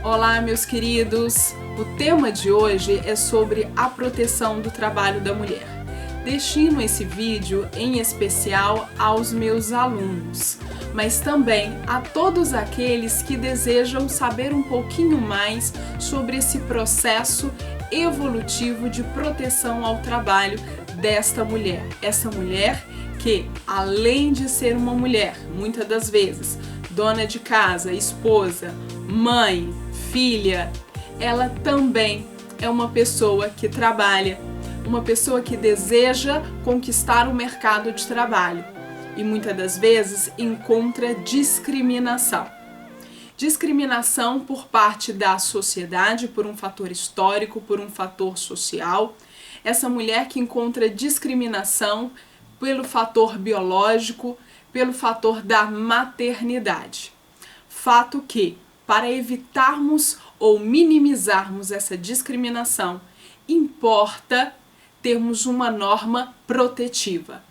Olá, meus queridos! O tema de hoje é sobre a proteção do trabalho da mulher. Destino esse vídeo em especial aos meus alunos, mas também a todos aqueles que desejam saber um pouquinho mais sobre esse processo evolutivo de proteção ao trabalho desta mulher. Essa mulher que, além de ser uma mulher, muitas das vezes, dona de casa, esposa, mãe, filha, ela também é uma pessoa que trabalha, uma pessoa que deseja conquistar o mercado de trabalho e muitas das vezes encontra discriminação. Discriminação por parte da sociedade, por um fator histórico, por um fator social. Essa mulher que encontra discriminação pelo fator biológico, pelo fator da maternidade. Fato que, para evitarmos ou minimizarmos essa discriminação, importa termos uma norma protetiva.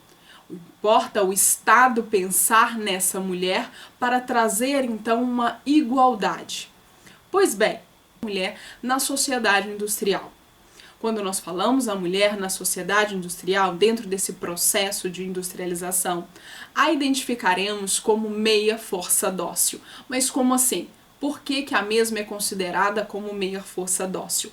Importa o Estado pensar nessa mulher para trazer então uma igualdade. Pois bem, mulher na sociedade industrial. Quando nós falamos a mulher na sociedade industrial, dentro desse processo de industrialização, a identificaremos como meia força dócil. Mas como assim? Por que a mesma é considerada como meia força dócil?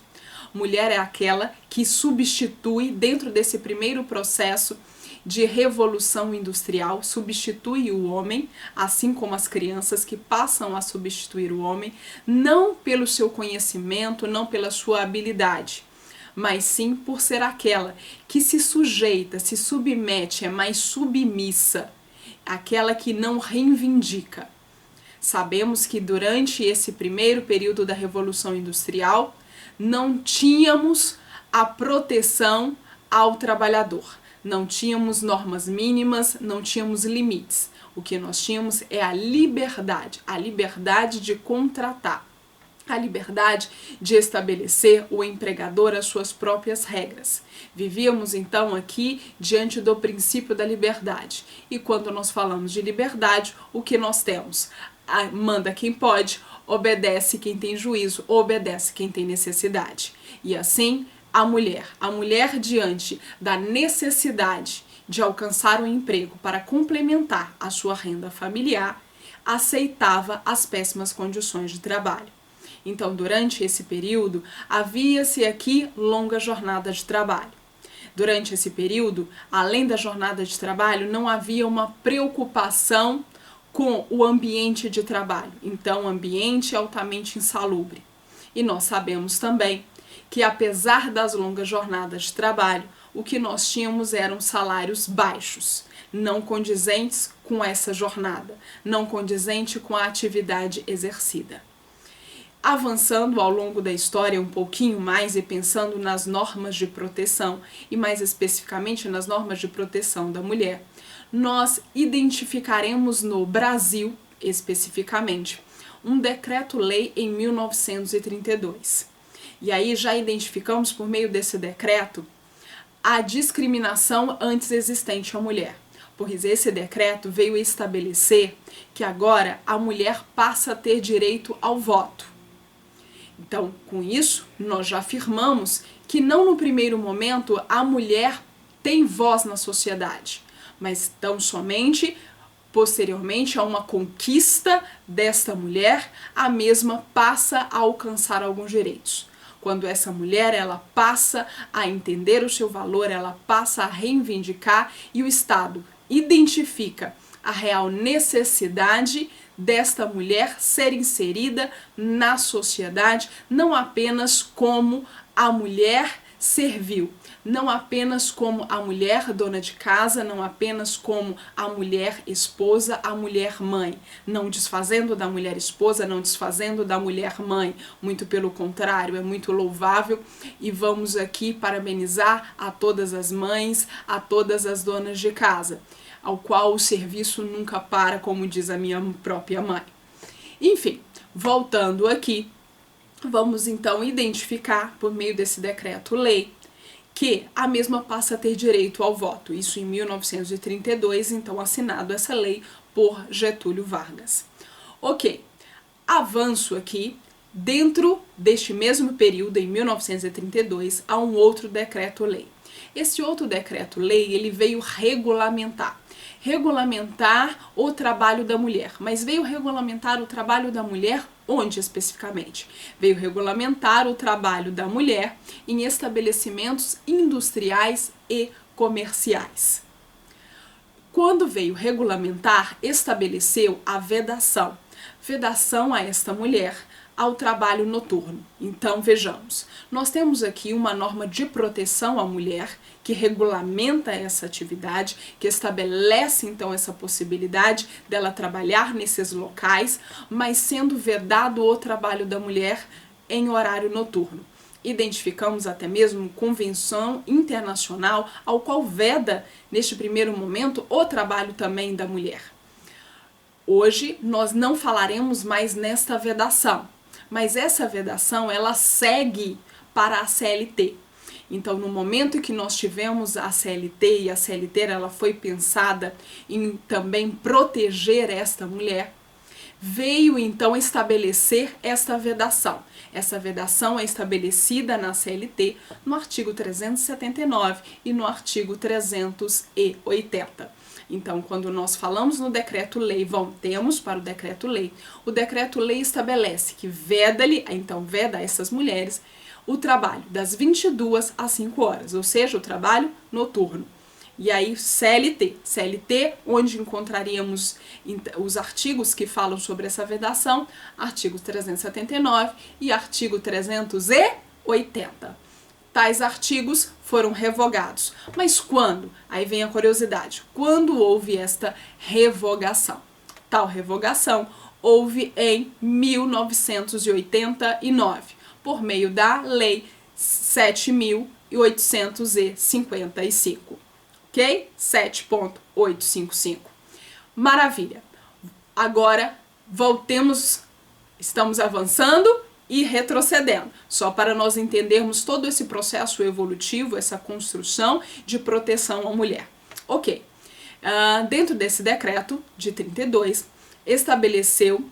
Mulher é aquela que substitui, dentro desse primeiro processo de revolução industrial, substitui o homem, assim como as crianças que passam a substituir o homem, não pelo seu conhecimento, não pela sua habilidade, mas sim por ser aquela que se sujeita, se submete, é mais submissa, aquela que não reivindica. Sabemos que durante esse primeiro período da Revolução Industrial não tínhamos a proteção ao trabalhador, não tínhamos normas mínimas, não tínhamos limites. O que nós tínhamos é a liberdade de contratar, a liberdade de estabelecer o empregador as suas próprias regras. Vivíamos então aqui diante do princípio da liberdade. E quando nós falamos de liberdade, o que nós temos? Manda quem pode, obedece quem tem juízo, obedece quem tem necessidade. E assim, a mulher diante da necessidade de alcançar um emprego para complementar a sua renda familiar, aceitava as péssimas condições de trabalho. Então, durante esse período, havia-se aqui longa jornada de trabalho. Durante esse período, além da jornada de trabalho, não havia uma preocupação com o ambiente de trabalho. Então, ambiente altamente insalubre. E nós sabemos também que, apesar das longas jornadas de trabalho, o que nós tínhamos eram salários baixos, não condizentes com essa jornada, não condizente com a atividade exercida. Avançando ao longo da história um pouquinho mais e pensando nas normas de proteção, e mais especificamente nas normas de proteção da mulher, nós identificaremos no Brasil, especificamente, um decreto-lei em 1932. E aí já identificamos, por meio desse decreto, a discriminação antes existente à mulher. Pois esse decreto veio estabelecer que agora a mulher passa a ter direito ao voto. Então, com isso, nós já afirmamos que não no primeiro momento a mulher tem voz na sociedade, mas tão somente posteriormente a uma conquista desta mulher, a mesma passa a alcançar alguns direitos. Quando essa mulher ela passa a entender o seu valor, ela passa a reivindicar e o Estado identifica a real necessidade desta mulher ser inserida na sociedade, não apenas como a mulher servil, não apenas como a mulher dona de casa, não apenas como a mulher esposa, a mulher mãe, não desfazendo da mulher esposa, não desfazendo da mulher mãe, muito pelo contrário, é muito louvável e vamos aqui parabenizar a todas as mães, a todas as donas de casa, ao qual o serviço nunca para, como diz a minha própria mãe. Enfim, voltando aqui, vamos então identificar, por meio desse decreto-lei, que a mesma passa a ter direito ao voto. Isso em 1932, então assinado essa lei por Getúlio Vargas. Ok, avanço aqui Dentro deste mesmo período, em 1932, há um outro decreto-lei. Esse outro decreto-lei, ele veio regulamentar o trabalho da mulher. Mas veio regulamentar o trabalho da mulher onde especificamente? Veio regulamentar o trabalho da mulher em estabelecimentos industriais e comerciais. Quando veio regulamentar, estabeleceu a vedação a esta mulher ao trabalho noturno. Então, vejamos, nós temos aqui uma norma de proteção à mulher que regulamenta essa atividade, que estabelece então essa possibilidade dela trabalhar nesses locais, mas sendo vedado o trabalho da mulher em horário noturno. Identificamos até mesmo convenção internacional ao qual veda, neste primeiro momento, o trabalho também da mulher. Hoje nós não falaremos mais nesta vedação, mas essa vedação ela segue para a CLT. Então, no momento em que nós tivemos a CLT, e a CLT ela foi pensada em também proteger esta mulher, veio então estabelecer esta vedação. Essa vedação é estabelecida na CLT no artigo 379 e no artigo 380. Então, quando nós falamos no decreto-lei, voltemos para o decreto-lei estabelece que veda a essas mulheres o trabalho das 22 às 5 horas, ou seja, o trabalho noturno. E aí, CLT, onde encontraríamos os artigos que falam sobre essa vedação, artigo 379 e artigo 380. Tais artigos foram revogados. Mas quando? Aí vem a curiosidade. Quando houve esta revogação? Tal revogação houve em 1989, por meio da Lei 7.855. Ok? 7.855. Maravilha. Agora, estamos avançando e retrocedendo, só para nós entendermos todo esse processo evolutivo, essa construção de proteção à mulher. Ok, dentro desse decreto de 32, estabeleceu,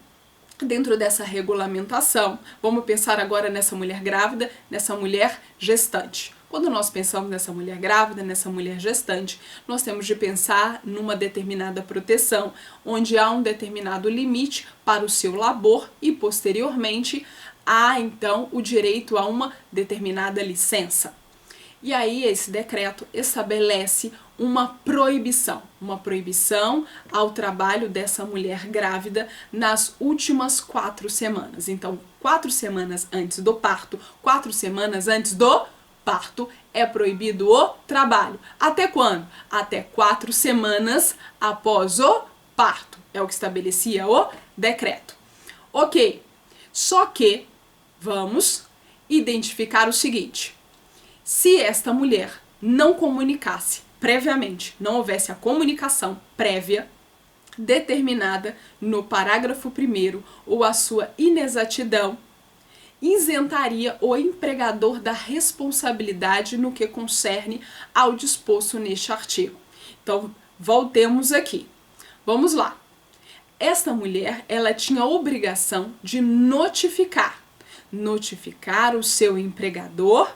dentro dessa regulamentação, vamos pensar agora nessa mulher grávida, nessa mulher gestante. Quando nós pensamos nessa mulher grávida, nessa mulher gestante, nós temos de pensar numa determinada proteção, onde há um determinado limite para o seu labor e, posteriormente, há então o direito a uma determinada licença. E aí esse decreto estabelece uma proibição ao trabalho dessa mulher grávida nas últimas 4 semanas. Então, 4 semanas antes do parto, 4 semanas antes do parto, é proibido o trabalho. Até quando? Até 4 semanas após o parto. É o que estabelecia o decreto. Ok, só que vamos identificar o seguinte: se esta mulher não comunicasse previamente, não houvesse a comunicação prévia determinada no parágrafo 1º ou a sua inexatidão, isentaria o empregador da responsabilidade no que concerne ao disposto neste artigo. Então, voltemos aqui. Vamos lá. Esta mulher, ela tinha a obrigação de notificar o seu empregador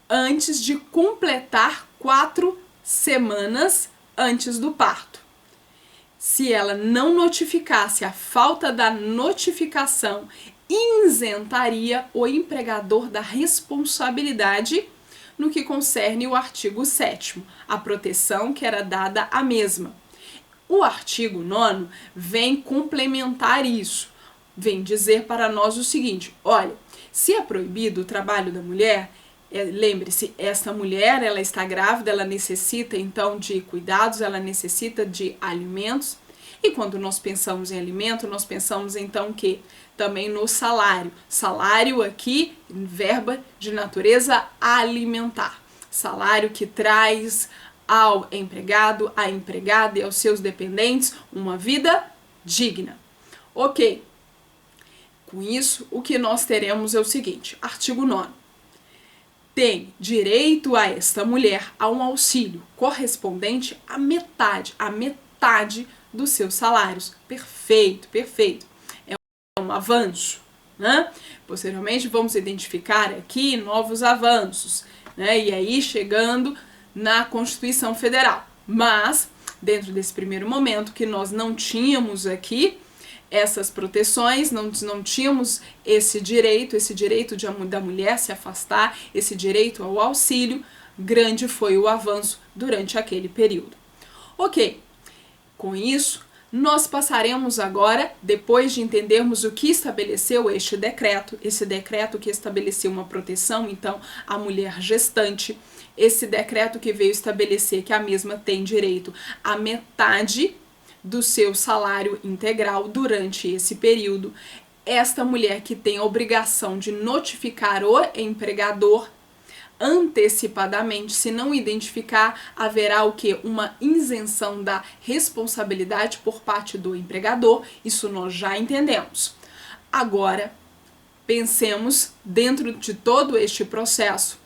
antes de completar 4 semanas antes do parto. Se ela não notificasse, a falta da notificação isentaria o empregador da responsabilidade no que concerne o artigo 7º, a proteção que era dada à mesma. O artigo 9º vem complementar isso, vem dizer para nós o seguinte: olha, se é proibido o trabalho da mulher, lembre-se, essa mulher, ela está grávida, ela necessita então de cuidados, ela necessita de alimentos. E quando nós pensamos em alimento, nós pensamos então que também no salário. Salário aqui, verba de natureza alimentar. Salário que traz ao empregado, à empregada e aos seus dependentes uma vida digna. Ok. Com isso, o que nós teremos é o seguinte: artigo 9º. Tem direito a esta mulher a um auxílio correspondente à metade dos seus salários. Perfeito, perfeito. É um avanço, né? Posteriormente vamos identificar aqui novos avanços, né? E aí chegando na Constituição Federal. Mas, dentro desse primeiro momento que nós não tínhamos aqui essas proteções, não tínhamos esse direito da mulher se afastar, esse direito ao auxílio, grande foi o avanço durante aquele período. Ok, com isso, nós passaremos agora, depois de entendermos o que estabeleceu esse decreto que estabeleceu uma proteção, então, à mulher gestante, esse decreto que veio estabelecer que a mesma tem direito à metade do seu salário integral durante esse período. Esta mulher que tem a obrigação de notificar o empregador antecipadamente, se não identificar, haverá o que? Uma isenção da responsabilidade por parte do empregador, isso nós já entendemos. Agora, pensemos dentro de todo este processo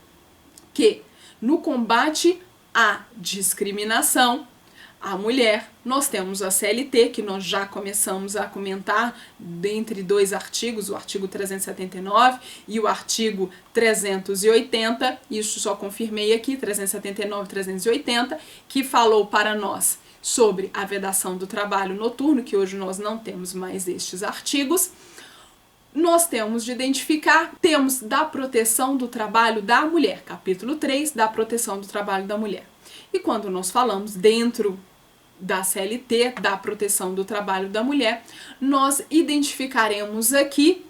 que no combate à discriminação à mulher, nós temos a CLT, que nós já começamos a comentar dentre dois artigos, o artigo 379 e o artigo 380, isso só confirmei aqui, 379 e 380, que falou para nós sobre a vedação do trabalho noturno, que hoje nós não temos mais estes artigos. Nós temos de identificar, temos da proteção do trabalho da mulher, capítulo 3, da proteção do trabalho da mulher. E quando nós falamos dentro da CLT, da proteção do trabalho da mulher, nós identificaremos aqui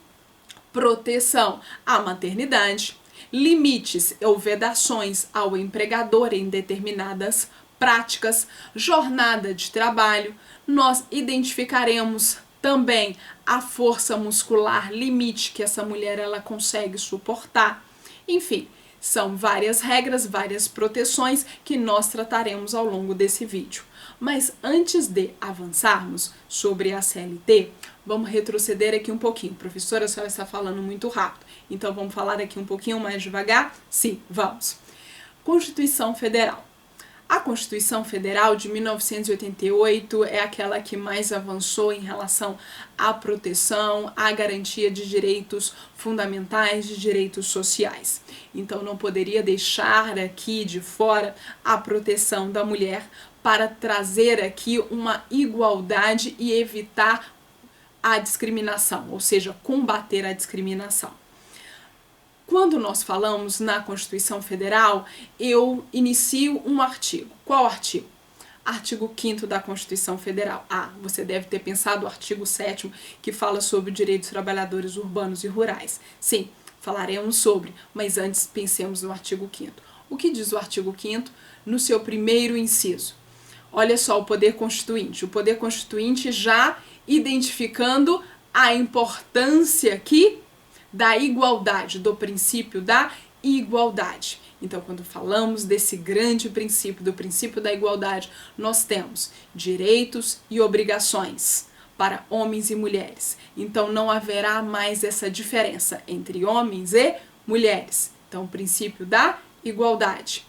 proteção à maternidade, limites ou vedações ao empregador em determinadas práticas, jornada de trabalho, nós identificaremos também a força muscular limite que essa mulher ela consegue suportar. Enfim, são várias regras, várias proteções que nós trataremos ao longo desse vídeo. Mas antes de avançarmos sobre a CLT, vamos retroceder aqui um pouquinho. Professora, a senhora está falando muito rápido, então vamos falar aqui um pouquinho mais devagar? Sim, vamos. Constituição Federal. A Constituição Federal de 1988 é aquela que mais avançou em relação à proteção, à garantia de direitos fundamentais, de direitos sociais. Então não poderia deixar aqui de fora a proteção da mulher para trazer aqui uma igualdade e evitar a discriminação, ou seja, combater a discriminação. Quando nós falamos na Constituição Federal, eu inicio um artigo. Qual artigo? Artigo 5º da Constituição Federal. Você deve ter pensado o artigo 7º, que fala sobre o direito dos trabalhadores urbanos e rurais. Sim, falaremos sobre, mas antes pensemos no artigo 5º. O que diz o artigo 5º no seu primeiro inciso? Olha só o poder constituinte. O poder constituinte já identificando a importância aqui da igualdade, do princípio da igualdade. Então, quando falamos desse grande princípio, do princípio da igualdade, nós temos direitos e obrigações para homens e mulheres. Então, não haverá mais essa diferença entre homens e mulheres. Então, o princípio da igualdade.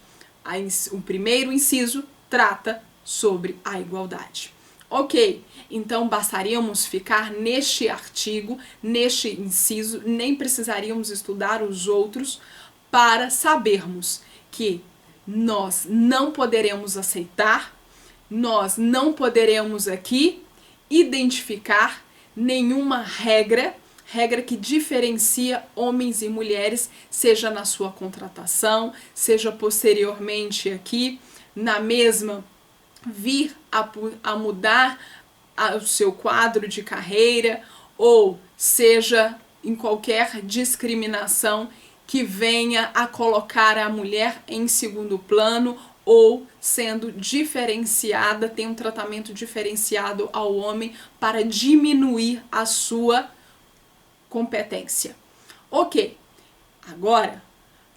O primeiro inciso trata sobre a igualdade. Ok, então bastaríamos ficar neste artigo, neste inciso, nem precisaríamos estudar os outros para sabermos que nós não poderemos aceitar, nós não poderemos aqui identificar nenhuma regra que diferencia homens e mulheres, seja na sua contratação, seja posteriormente aqui na mesma vir a mudar o seu quadro de carreira, ou seja, em qualquer discriminação que venha a colocar a mulher em segundo plano ou sendo diferenciada, tem um tratamento diferenciado ao homem para diminuir a sua competência. Ok, agora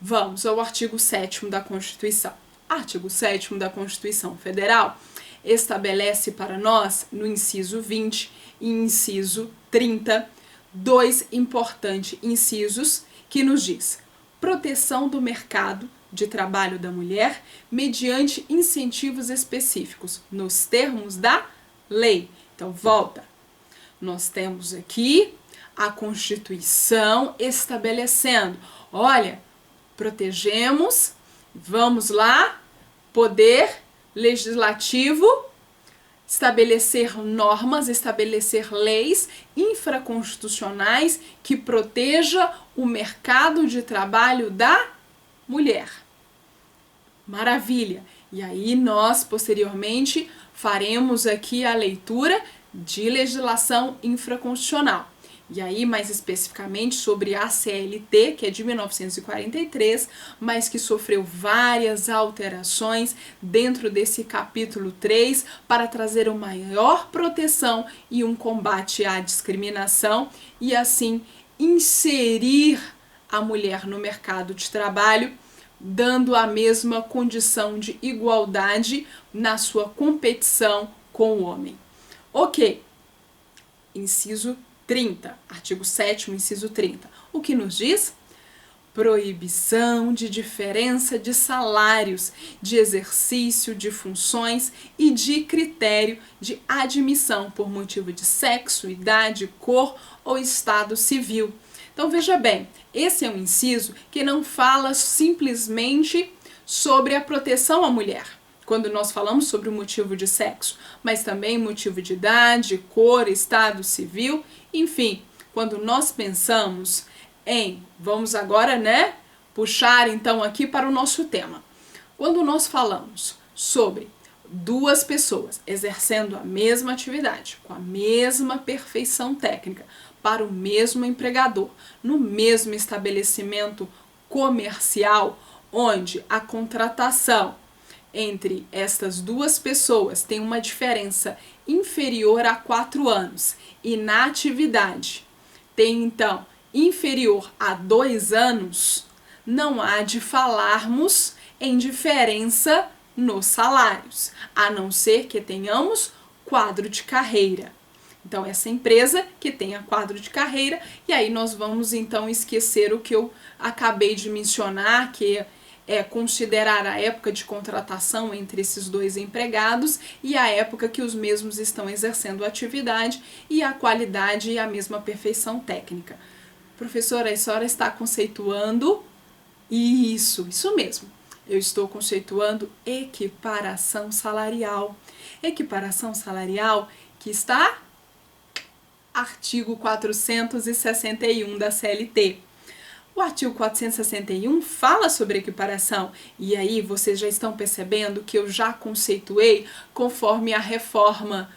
vamos ao artigo 7º da Constituição. Artigo 7º da Constituição Federal estabelece para nós, no inciso 20 e inciso 30, dois importantes incisos que nos diz: proteção do mercado de trabalho da mulher mediante incentivos específicos, nos termos da lei. Então, volta. Nós temos aqui a Constituição estabelecendo, olha, protegemos, vamos lá, poder legislativo, estabelecer normas, estabelecer leis infraconstitucionais que proteja o mercado de trabalho da mulher. Maravilha! E aí nós, posteriormente, faremos aqui a leitura de legislação infraconstitucional. E aí, mais especificamente, sobre a CLT, que é de 1943, mas que sofreu várias alterações dentro desse capítulo 3 para trazer uma maior proteção e um combate à discriminação e, assim, inserir a mulher no mercado de trabalho, dando a mesma condição de igualdade na sua competição com o homem. Ok, inciso 30, artigo 7º, inciso 30. O que nos diz? Proibição de diferença de salários, de exercício de funções e de critério de admissão por motivo de sexo, idade, cor ou estado civil. Então veja bem, esse é um inciso que não fala simplesmente sobre a proteção à mulher, quando nós falamos sobre o motivo de sexo, mas também motivo de idade, cor, estado civil, enfim, quando nós pensamos em, vamos agora, puxar então aqui para o nosso tema. Quando nós falamos sobre duas pessoas exercendo a mesma atividade, com a mesma perfeição técnica, para o mesmo empregador, no mesmo estabelecimento comercial, onde a contratação entre estas duas pessoas tem uma diferença inferior a 4 anos e na atividade tem então inferior a 2 anos, não há de falarmos em diferença nos salários, a não ser que tenhamos quadro de carreira. Então, essa empresa que tenha quadro de carreira, e aí nós vamos então esquecer o que eu acabei de mencionar, que é considerar a época de contratação entre esses dois empregados e a época que os mesmos estão exercendo a atividade e a qualidade e a mesma perfeição técnica. Professora, a senhora está conceituando isso mesmo. Eu estou conceituando equiparação salarial. Equiparação salarial que está artigo 461 da CLT. O artigo 461 fala sobre equiparação, e aí vocês já estão percebendo que eu já conceituei conforme a reforma,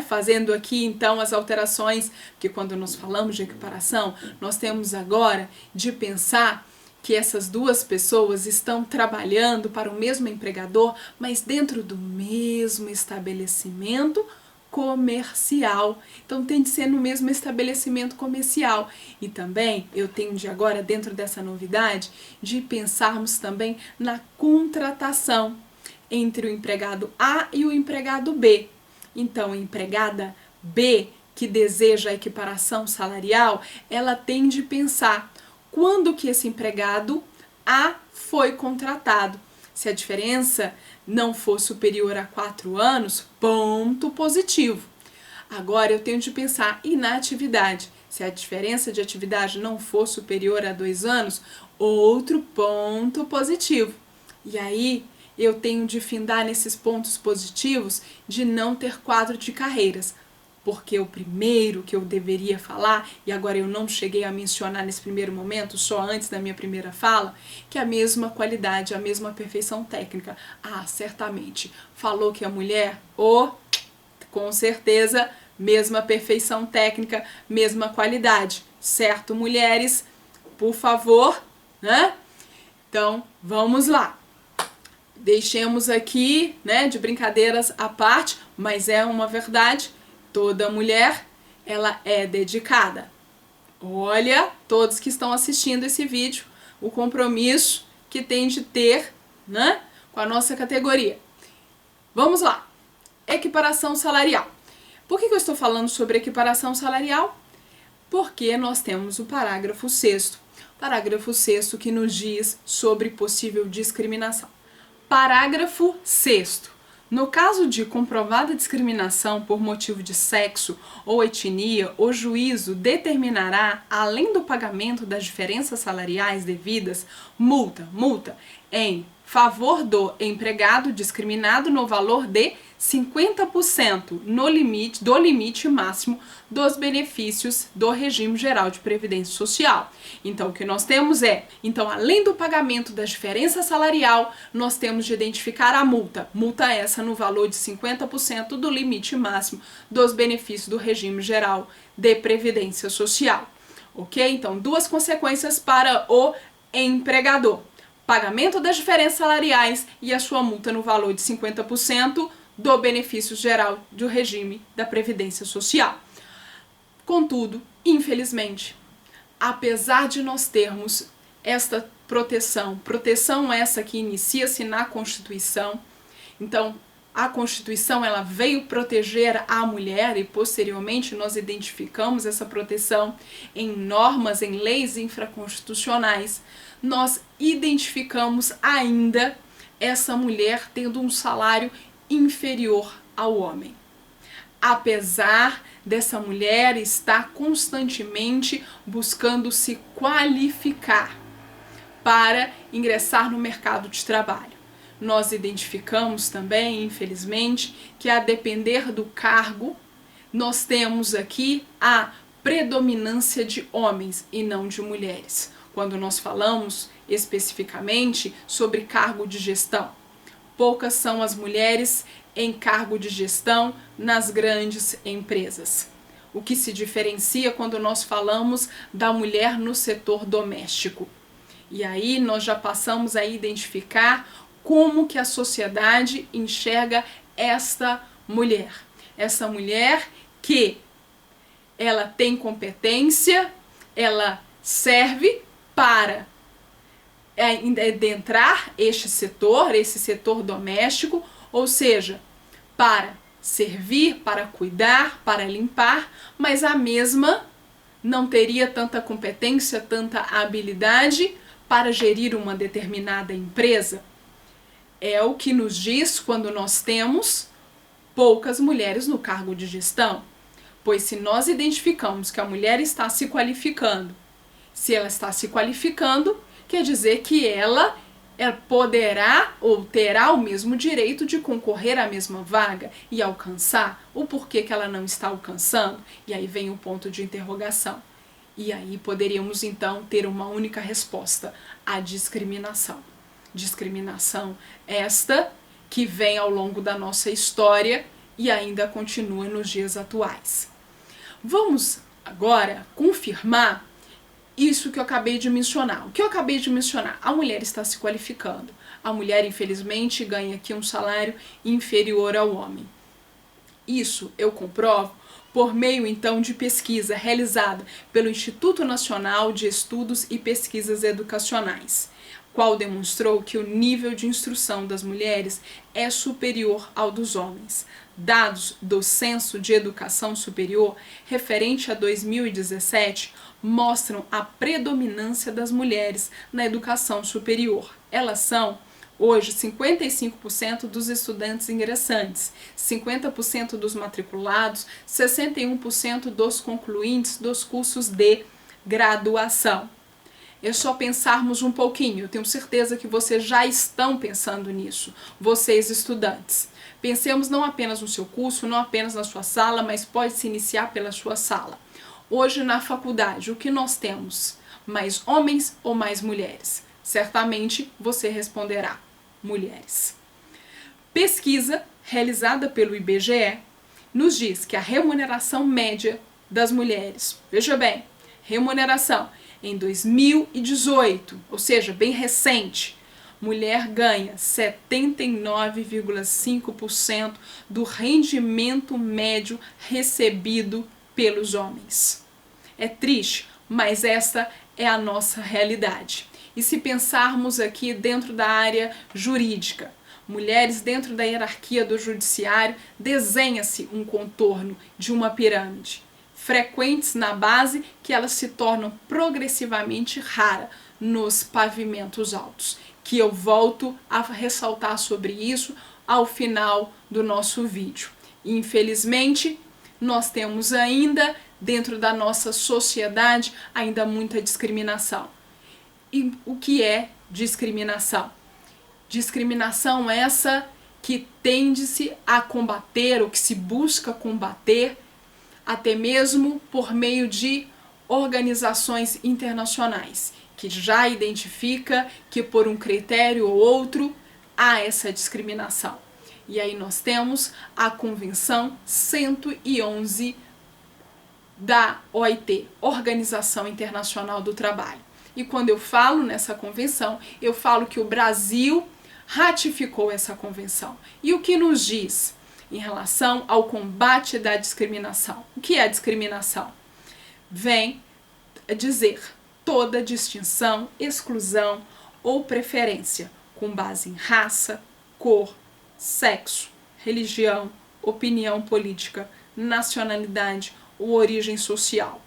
fazendo aqui então as alterações, porque quando nós falamos de equiparação, nós temos agora de pensar que essas duas pessoas estão trabalhando para o mesmo empregador, mas dentro do mesmo estabelecimento comercial. Então tem de ser no mesmo estabelecimento comercial. E também eu tenho de agora, dentro dessa novidade, de pensarmos também na contratação entre o empregado A e o empregado B. Então a empregada B, que deseja a equiparação salarial, ela tem de pensar quando que esse empregado A foi contratado. Se a diferença não for superior a 4 anos, ponto positivo. Agora eu tenho de pensar na atividade. Se a diferença de atividade não for superior a 2 anos, outro ponto positivo. E aí eu tenho de findar nesses pontos positivos de não ter quadro de carreiras. Porque o primeiro que eu deveria falar, e agora eu não cheguei a mencionar nesse primeiro momento, só antes da minha primeira fala, que a mesma qualidade, a mesma perfeição técnica. Ah, certamente, falou que a mulher, com certeza, mesma perfeição técnica, mesma qualidade. Certo, mulheres? Por favor, Então, vamos lá. Deixemos aqui, de brincadeiras à parte, mas é uma verdade. Toda mulher, ela é dedicada. Olha, todos que estão assistindo esse vídeo, o compromisso que tem de ter, com a nossa categoria. Vamos lá. Equiparação salarial. Por que eu estou falando sobre equiparação salarial? Porque nós temos o parágrafo 6º. Parágrafo 6º que nos diz sobre possível discriminação. Parágrafo 6º. No caso de comprovada discriminação por motivo de sexo ou etnia, o juízo determinará, além do pagamento das diferenças salariais devidas, multa em favor do empregado discriminado no valor de 50% do limite máximo dos benefícios do regime geral de previdência social. Então, o que nós temos é, além do pagamento da diferença salarial, nós temos de identificar a multa. Multa essa no valor de 50% do limite máximo dos benefícios do regime geral de previdência social. Ok? Então, duas consequências para o empregador: pagamento das diferenças salariais e a sua multa no valor de 50% do benefício geral do regime da Previdência Social. Contudo, infelizmente, apesar de nós termos esta proteção essa que inicia-se na Constituição, então a Constituição ela veio proteger a mulher e posteriormente nós identificamos essa proteção em normas, em leis infraconstitucionais, nós identificamos ainda essa mulher tendo um salário inferior ao homem. Apesar dessa mulher estar constantemente buscando se qualificar para ingressar no mercado de trabalho. Nós identificamos também, infelizmente, que a depender do cargo, nós temos aqui a predominância de homens e não de mulheres. Quando nós falamos especificamente sobre cargo de gestão, poucas são as mulheres em cargo de gestão nas grandes empresas. O que se diferencia quando nós falamos da mulher no setor doméstico. E aí nós já passamos a identificar como que a sociedade enxerga esta mulher. Essa mulher que ela tem competência, ela serve para adentrar esse setor doméstico, ou seja, para servir, para cuidar, para limpar, mas a mesma não teria tanta competência, tanta habilidade para gerir uma determinada empresa. É o que nos diz quando nós temos poucas mulheres no cargo de gestão. Pois se nós identificamos que a mulher está se qualificando, se ela está se qualificando, quer dizer que ela poderá ou terá o mesmo direito de concorrer à mesma vaga e alcançar. O porquê que ela não está alcançando? E aí vem o ponto de interrogação. E aí poderíamos então ter uma única resposta: a discriminação. Discriminação esta que vem ao longo da nossa história e ainda continua nos dias atuais. Vamos agora confirmar isso que eu acabei de mencionar. O que eu acabei de mencionar? A mulher está se qualificando. A mulher, infelizmente, ganha aqui um salário inferior ao homem. Isso eu comprovo por meio, então, de pesquisa realizada pelo Instituto Nacional de Estudos e Pesquisas Educacionais, qual demonstrou que o nível de instrução das mulheres é superior ao dos homens. Dados do Censo de Educação Superior, referente a 2017, mostram a predominância das mulheres na educação superior. Elas são, hoje, 55% dos estudantes ingressantes, 50% dos matriculados, 61% dos concluintes dos cursos de graduação. É só pensarmos um pouquinho, eu tenho certeza que vocês já estão pensando nisso, vocês estudantes. Pensemos não apenas no seu curso, não apenas na sua sala, mas pode se iniciar pela sua sala. Hoje na faculdade, o que nós temos? Mais homens ou mais mulheres? Certamente você responderá: mulheres. Pesquisa realizada pelo IBGE nos diz que a remuneração média das mulheres, veja bem, remuneração em 2018, ou seja, bem recente, mulher ganha 79,5% do rendimento médio recebido pelos homens. É triste, mas essa é a nossa realidade. E se pensarmos aqui dentro da área jurídica, mulheres dentro da hierarquia do judiciário, desenha-se um contorno de uma pirâmide, frequentes na base, que elas se tornam progressivamente raras nos pavimentos altos, que eu volto a ressaltar sobre isso ao final do nosso vídeo. Infelizmente, nós temos ainda, dentro da nossa sociedade, ainda muita discriminação. E o que é discriminação? Discriminação essa que tende-se a combater, ou que se busca combater, até mesmo por meio de organizações internacionais, que já identifica que por um critério ou outro há essa discriminação. E aí nós temos a Convenção 111 da OIT, Organização Internacional do Trabalho. E quando eu falo nessa convenção, eu falo que o Brasil ratificou essa convenção. E o que nos diz em relação ao combate da discriminação? O que é discriminação? Vem dizer toda distinção, exclusão ou preferência com base em raça, cor, sexo, religião, opinião política, nacionalidade ou origem social,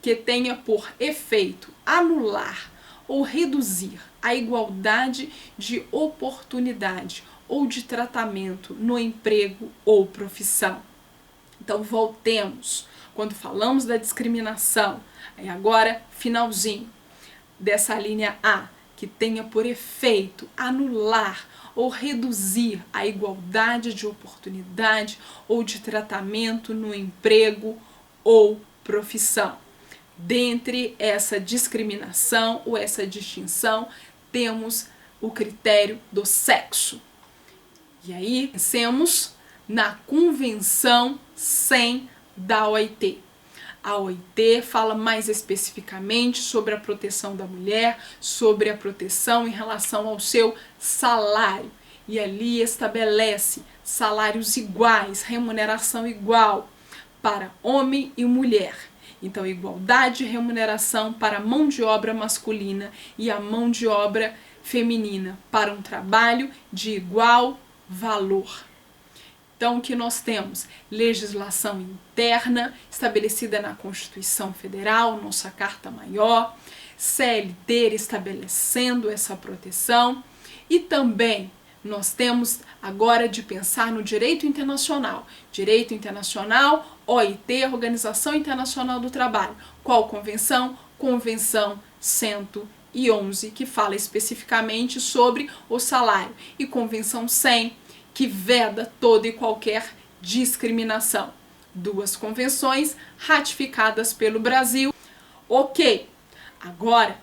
que tenha por efeito anular ou reduzir a igualdade de oportunidade ou de tratamento no emprego ou profissão. Então voltemos, quando falamos da discriminação, agora finalzinho dessa linha A, que tenha por efeito anular ou reduzir a igualdade de oportunidade ou de tratamento no emprego ou profissão. Dentre essa discriminação ou essa distinção, temos o critério do sexo. E aí, pensemos na Convenção 100 da OIT. A OIT fala mais especificamente sobre a proteção da mulher, sobre a proteção em relação ao seu salário. E ali estabelece salários iguais, remuneração igual para homem e mulher. Então, igualdade de remuneração para a mão de obra masculina e a mão de obra feminina, para um trabalho de igual valor. Então, o que nós temos? Legislação interna estabelecida na Constituição Federal, nossa Carta Maior, CLT estabelecendo essa proteção, e também nós temos agora de pensar no direito internacional. Direito internacional, OIT, Organização Internacional do Trabalho. Qual convenção? Convenção 111, que fala especificamente sobre o salário. E Convenção 100, que veda toda e qualquer discriminação. Duas convenções ratificadas pelo Brasil. Ok, agora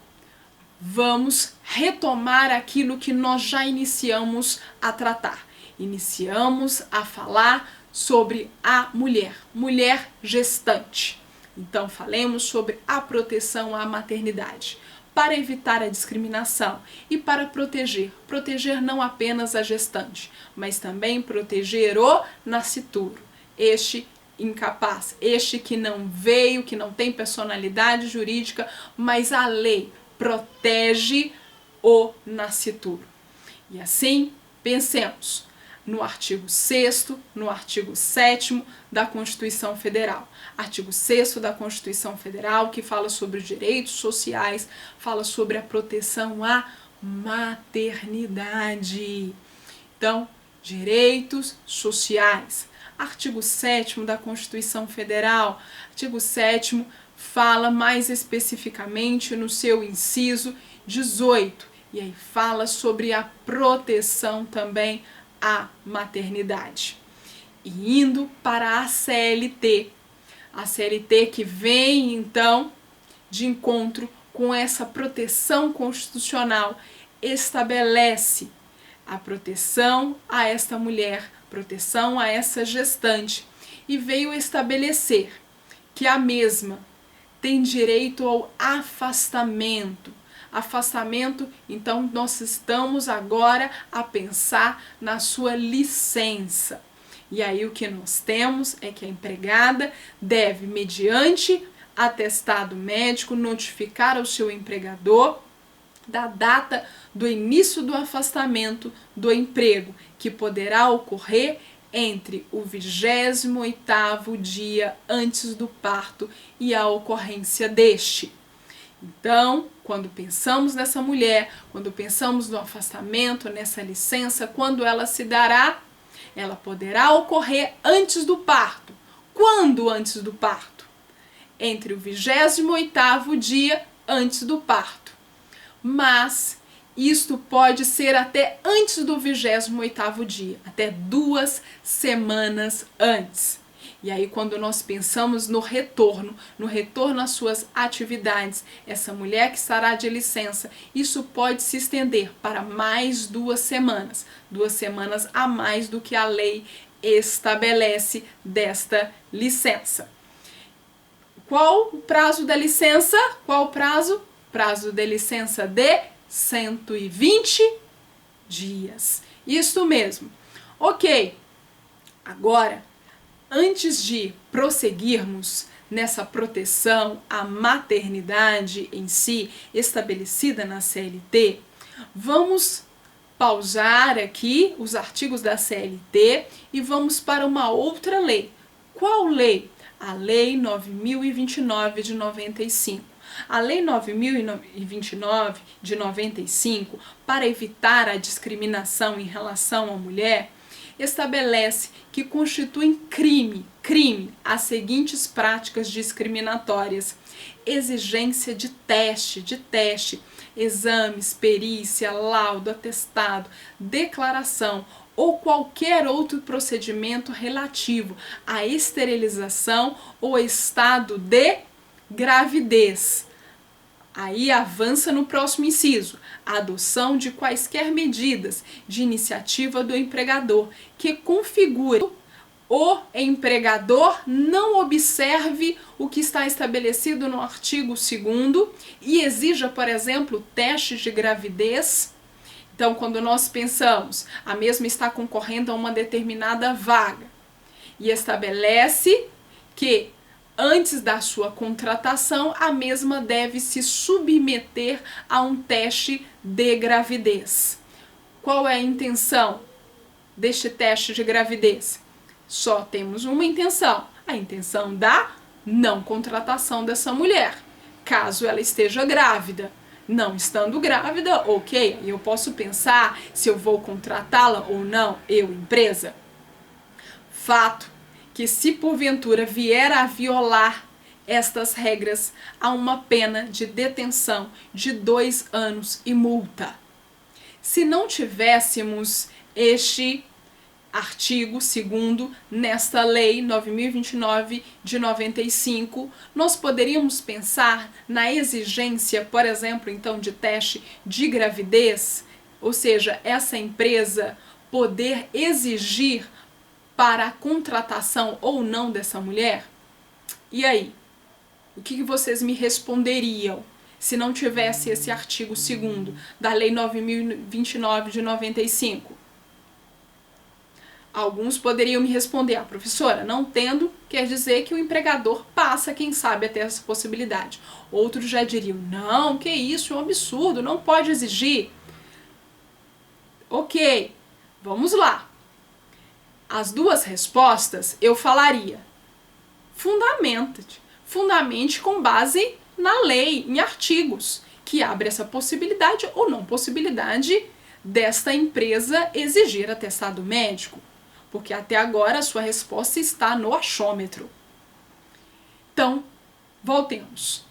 vamos retomar aquilo que nós já iniciamos a tratar. Iniciamos a falar sobre a mulher gestante. Então falemos sobre a proteção à maternidade, para evitar a discriminação e para proteger não apenas a gestante, mas também proteger o nascituro, este incapaz, este que não veio, que não tem personalidade jurídica, mas a lei protege o nascituro. E assim, pensemos no artigo 6º, no artigo 7º da Constituição Federal. Artigo 6º da Constituição Federal, que fala sobre os direitos sociais, fala sobre a proteção à maternidade. Então, direitos sociais. Artigo 7º da Constituição Federal. Artigo 7º fala mais especificamente no seu inciso 18, e aí fala sobre a proteção também à maternidade. E indo para a CLT que vem então de encontro com essa proteção constitucional, estabelece a proteção a esta mulher, proteção a essa gestante, e veio estabelecer que a mesma tem direito ao afastamento. Afastamento, então nós estamos agora a pensar na sua licença. E aí o que nós temos é que a empregada deve, mediante atestado médico, notificar ao seu empregador da data do início do afastamento do emprego, que poderá ocorrer entre o 28º dia antes do parto e a ocorrência deste. Então, quando pensamos nessa mulher, quando pensamos no afastamento, nessa licença, quando ela se dará, ela poderá ocorrer antes do parto. Quando antes do parto? Entre o 28º dia antes do parto. Mas isto pode ser até antes do 28º dia, até 2 semanas antes. E aí, quando nós pensamos no retorno às suas atividades, essa mulher que estará de licença, isso pode se estender para mais 2 semanas, 2 semanas a mais do que a lei estabelece desta licença. Qual o prazo da licença? Qual o prazo? Prazo de licença de 120 dias. Isso mesmo. Ok, agora, antes de prosseguirmos nessa proteção à maternidade em si, estabelecida na CLT, vamos pausar aqui os artigos da CLT e vamos para uma outra lei. Qual lei? A Lei 9.029 de 95. A Lei 9.029 de 95, para evitar a discriminação em relação à mulher, estabelece que constituem crime as seguintes práticas discriminatórias: exigência de teste, exames, perícia, laudo, atestado, declaração ou qualquer outro procedimento relativo à esterilização ou estado de gravidez. Aí avança no próximo inciso: a adoção de quaisquer medidas de iniciativa do empregador que configure o empregador não observe o que está estabelecido no artigo 2º e exija, por exemplo, testes de gravidez. Então, quando nós pensamos, a mesma está concorrendo a uma determinada vaga e estabelece que antes da sua contratação, a mesma deve se submeter a um teste de gravidez. Qual é a intenção deste teste de gravidez? Só temos uma intenção, a intenção da não contratação dessa mulher, caso ela esteja grávida. Não estando grávida, ok, eu posso pensar se eu vou contratá-la ou não, eu, empresa. Fato que, se porventura vier a violar estas regras, há uma pena de detenção de 2 anos e multa. Se não tivéssemos este artigo 2º nesta lei 9.029 de 95, nós poderíamos pensar na exigência, por exemplo, então, de teste de gravidez, ou seja, essa empresa poder exigir para a contratação ou não dessa mulher? E aí? O que vocês me responderiam se não tivesse esse artigo 2º da Lei 9.029 de 95? Alguns poderiam me responder: professora, não tendo, quer dizer que o empregador passa, quem sabe, até essa possibilidade. Outros já diriam: não, que isso, é um absurdo, não pode exigir. Ok, vamos lá. As duas respostas eu falaria: fundamente com base na lei, em artigos, que abre essa possibilidade ou não possibilidade desta empresa exigir atestado médico. Porque até agora a sua resposta está no achômetro. Então, voltemos.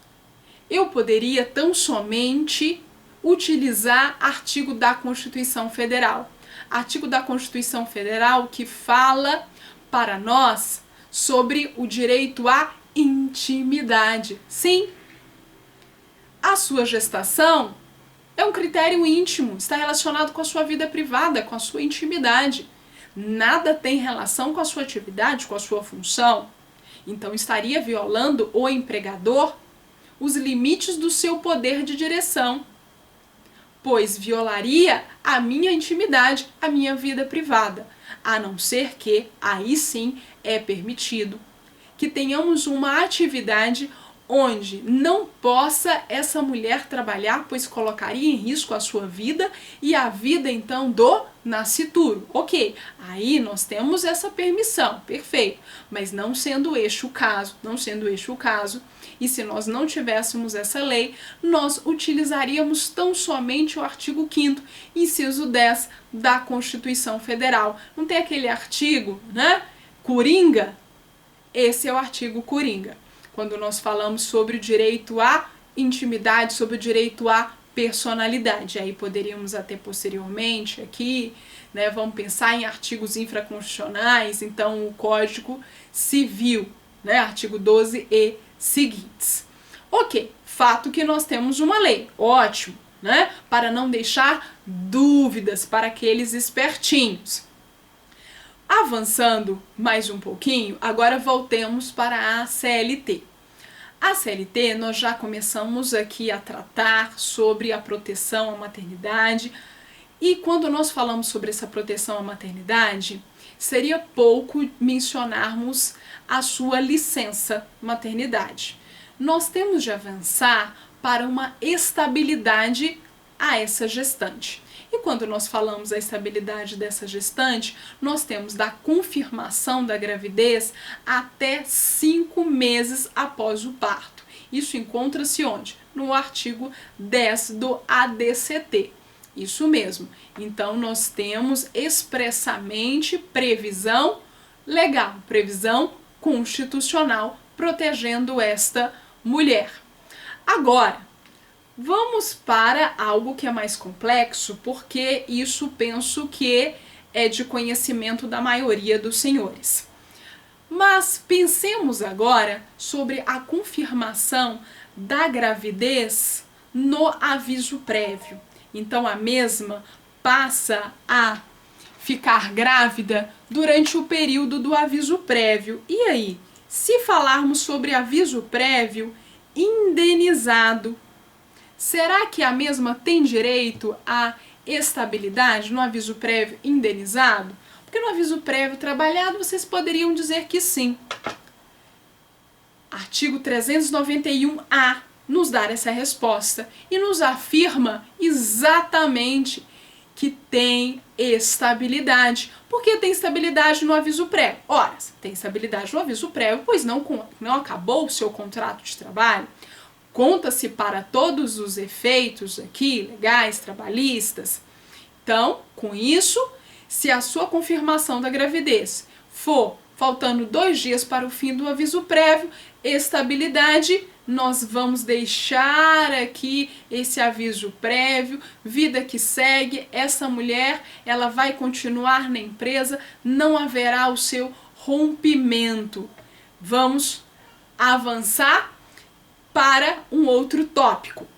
Eu poderia tão somente utilizar artigo da Constituição Federal. Artigo da Constituição Federal que fala para nós sobre o direito à intimidade. Sim, a sua gestação é um critério íntimo, está relacionado com a sua vida privada, com a sua intimidade. Nada tem relação com a sua atividade, com a sua função. Então estaria violando o empregador os limites do seu poder de direção, pois violaria a minha intimidade, a minha vida privada, a não ser que, aí sim, é permitido que tenhamos uma atividade onde não possa essa mulher trabalhar, pois colocaria em risco a sua vida e a vida, então, do nascituro. Ok, aí nós temos essa permissão, perfeito, mas não sendo este o caso, E se nós não tivéssemos essa lei, nós utilizaríamos tão somente o artigo 5º, inciso 10 da Constituição Federal. Não tem aquele artigo, né? Coringa? Esse é o artigo coringa. Quando nós falamos sobre o direito à intimidade, sobre o direito à personalidade. Aí poderíamos até posteriormente aqui, né, vamos pensar em artigos infraconstitucionais, então o Código Civil, né, artigo 12 e seguintes. Ok, fato que nós temos uma lei, ótimo, né, para não deixar dúvidas para aqueles espertinhos. Avançando mais um pouquinho, agora voltemos para a CLT. A CLT, nós já começamos aqui a tratar sobre a proteção à maternidade, e quando nós falamos sobre essa proteção à maternidade, seria pouco mencionarmos a sua licença maternidade. Nós temos de avançar para uma estabilidade a essa gestante. E quando nós falamos a estabilidade dessa gestante, nós temos da confirmação da gravidez até 5 meses após o parto. Isso encontra-se onde? No artigo 10 do ADCT. Isso mesmo. Então, nós temos expressamente previsão legal, previsão constitucional protegendo esta mulher. Agora, vamos para algo que é mais complexo, porque isso penso que é de conhecimento da maioria dos senhores. Mas pensemos agora sobre a confirmação da gravidez no aviso prévio. Então a mesma passa a ficar grávida durante o período do aviso prévio. E aí, se falarmos sobre aviso prévio indenizado, será que a mesma tem direito à estabilidade no aviso prévio indenizado? Porque no aviso prévio trabalhado vocês poderiam dizer que sim. Artigo 391-A nos dá essa resposta e nos afirma exatamente que tem estabilidade. Por que tem estabilidade no aviso prévio? Ora, tem estabilidade no aviso prévio, pois não acabou o seu contrato de trabalho. Conta-se para todos os efeitos aqui, legais, trabalhistas. Então, com isso, se a sua confirmação da gravidez for faltando 2 dias para o fim do aviso prévio, estabilidade, nós vamos deixar aqui esse aviso prévio, vida que segue, essa mulher, ela vai continuar na empresa, não haverá o seu rompimento. Vamos avançar para um outro tópico.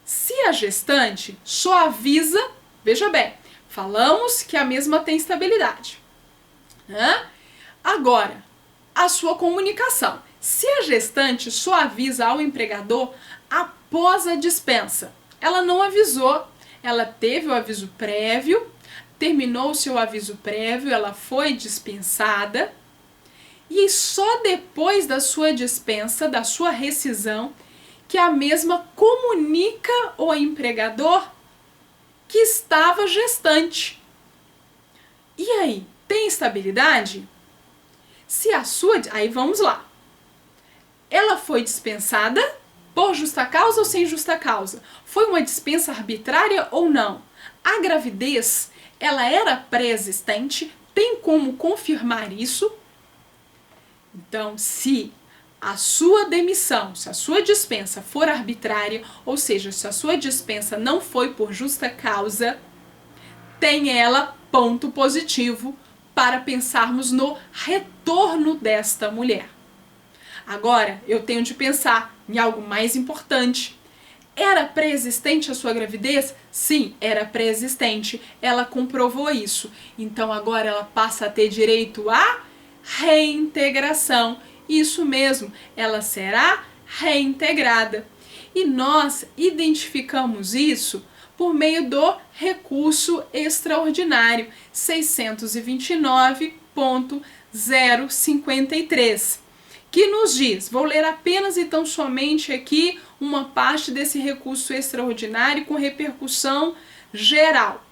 Se a gestante só avisa, veja bem, falamos que a mesma tem estabilidade, né? Agora, a sua comunicação. Se a gestante só avisa ao empregador após a dispensa, ela não avisou, ela teve o aviso prévio, terminou o seu aviso prévio, ela foi dispensada, e só depois da sua dispensa, da sua rescisão, que a mesma comunica ao empregador que estava gestante. E aí, tem estabilidade? Se a sua... Aí vamos lá. Ela foi dispensada por justa causa ou sem justa causa? Foi uma dispensa arbitrária ou não? A gravidez, ela era pré-existente? Tem como confirmar isso? Então, se a sua demissão, se a sua dispensa for arbitrária, ou seja, se a sua dispensa não foi por justa causa, tem ela ponto positivo para pensarmos no retorno desta mulher. Agora, eu tenho de pensar em algo mais importante. Era pré-existente a sua gravidez? Sim, era pré-existente. Ela comprovou isso. Então, agora ela passa a ter direito à reintegração. Isso mesmo, ela será reintegrada. E nós identificamos isso por meio do recurso extraordinário 629.053, que nos diz, vou ler apenas e tão somente aqui uma parte desse recurso extraordinário com repercussão geral.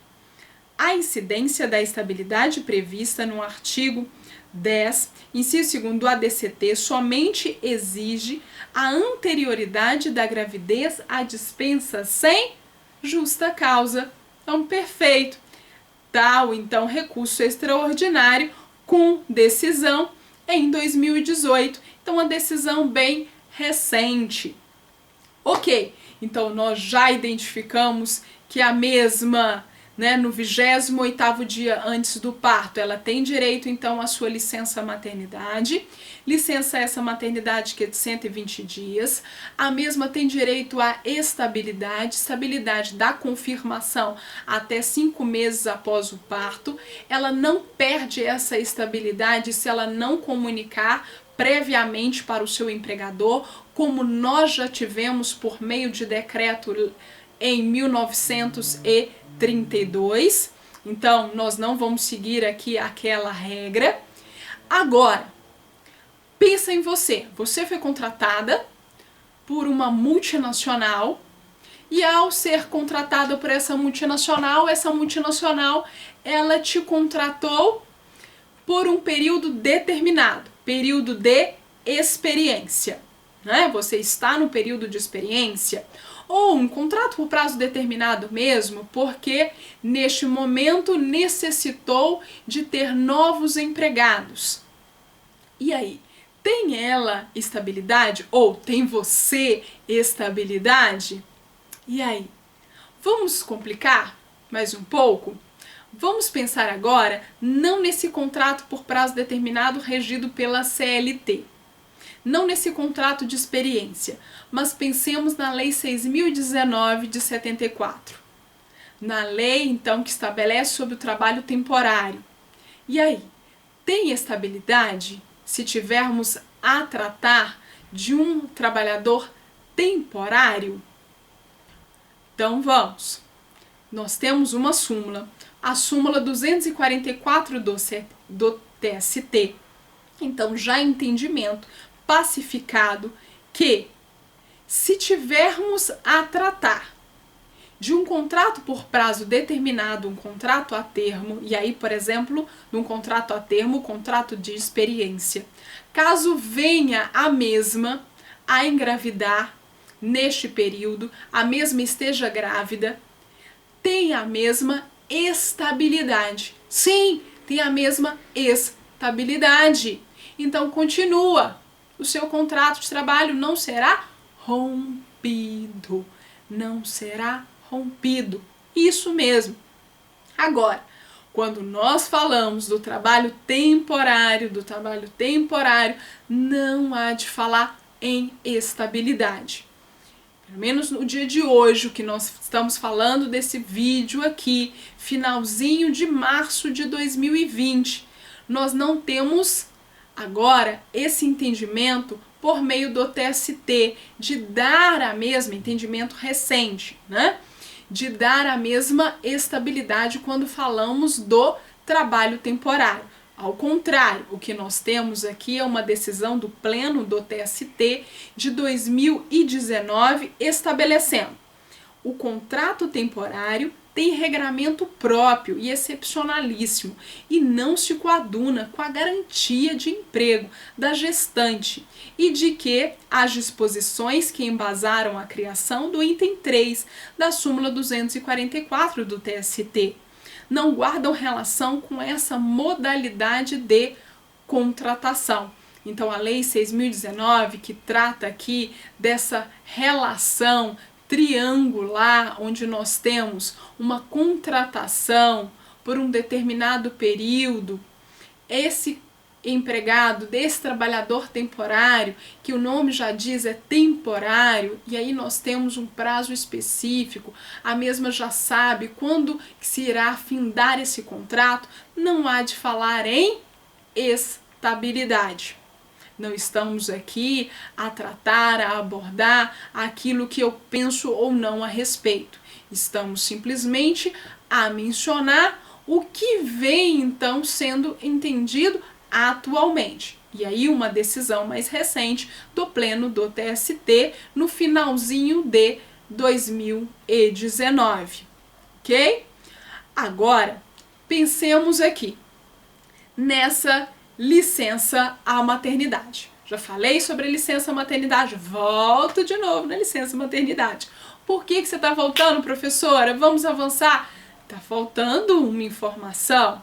A incidência da estabilidade prevista no artigo 10, inciso segundo do ADCT, somente exige a anterioridade da gravidez à dispensa sem justa causa. Então, perfeito. Tal, então, recurso extraordinário com decisão em 2018. Então, uma decisão bem recente. Ok, então nós já identificamos que a mesma, no 28º dia antes do parto, ela tem direito então à sua licença maternidade. Licença essa maternidade que é de 120 dias. A mesma tem direito à estabilidade da confirmação até 5 meses após o parto. Ela não perde essa estabilidade se ela não comunicar previamente para o seu empregador, como nós já tivemos por meio de decreto em 1932. Então, nós não vamos seguir aqui aquela regra. Agora, pensa em você. Você foi contratada por uma multinacional e ao ser contratada por essa multinacional ela te contratou por um período determinado, período de experiência. Você está no período de experiência, ou um contrato por prazo determinado mesmo, porque neste momento necessitou de ter novos empregados. E aí, tem ela estabilidade? Ou tem você estabilidade? E aí, vamos complicar mais um pouco? Vamos pensar agora não nesse contrato por prazo determinado regido pela CLT, não nesse contrato de experiência, mas pensemos na Lei 6.019 de 74. Na lei, então, que estabelece sobre o trabalho temporário. E aí, tem estabilidade se tivermos a tratar de um trabalhador temporário? Então, vamos. Nós temos uma súmula, a súmula 244 do TST. Então, já entendimento pacificado que se tivermos a tratar de um contrato por prazo determinado, um contrato a termo, e aí, por exemplo, num contrato a termo, contrato de experiência, caso venha a mesma a engravidar neste período, a mesma esteja grávida, tem a mesma estabilidade. Sim, tem a mesma estabilidade. Então, continua. O seu contrato de trabalho não será rompido. Não será rompido. Isso mesmo. Agora, quando nós falamos do trabalho temporário, não há de falar em estabilidade. Pelo menos no dia de hoje, o que nós estamos falando desse vídeo aqui, finalzinho de março de 2020, nós não temos agora esse entendimento por meio do TST, de dar a mesma, entendimento recente, de dar a mesma estabilidade quando falamos do trabalho temporário. Ao contrário, o que nós temos aqui é uma decisão do Pleno do TST de 2019 estabelecendo: o contrato temporário tem regramento próprio e excepcionalíssimo e não se coaduna com a garantia de emprego da gestante e de que as disposições que embasaram a criação do item 3 da súmula 244 do TST não guardam relação com essa modalidade de contratação. Então, a Lei 6.019, que trata aqui dessa relação triangular, onde nós temos uma contratação por um determinado período, esse empregado, desse trabalhador temporário, que o nome já diz é temporário, e aí nós temos um prazo específico, a mesma já sabe quando se irá findar esse contrato, não há de falar em estabilidade. Não estamos aqui a tratar, a abordar aquilo que eu penso ou não a respeito. Estamos simplesmente a mencionar o que vem então sendo entendido atualmente. E aí uma decisão mais recente do Pleno do TST no finalzinho de 2019. Ok? Agora, pensemos aqui nessa licença à maternidade. Já falei sobre a licença maternidade, volto de novo na licença maternidade. Por que você está voltando, professora? Vamos avançar? Está faltando uma informação.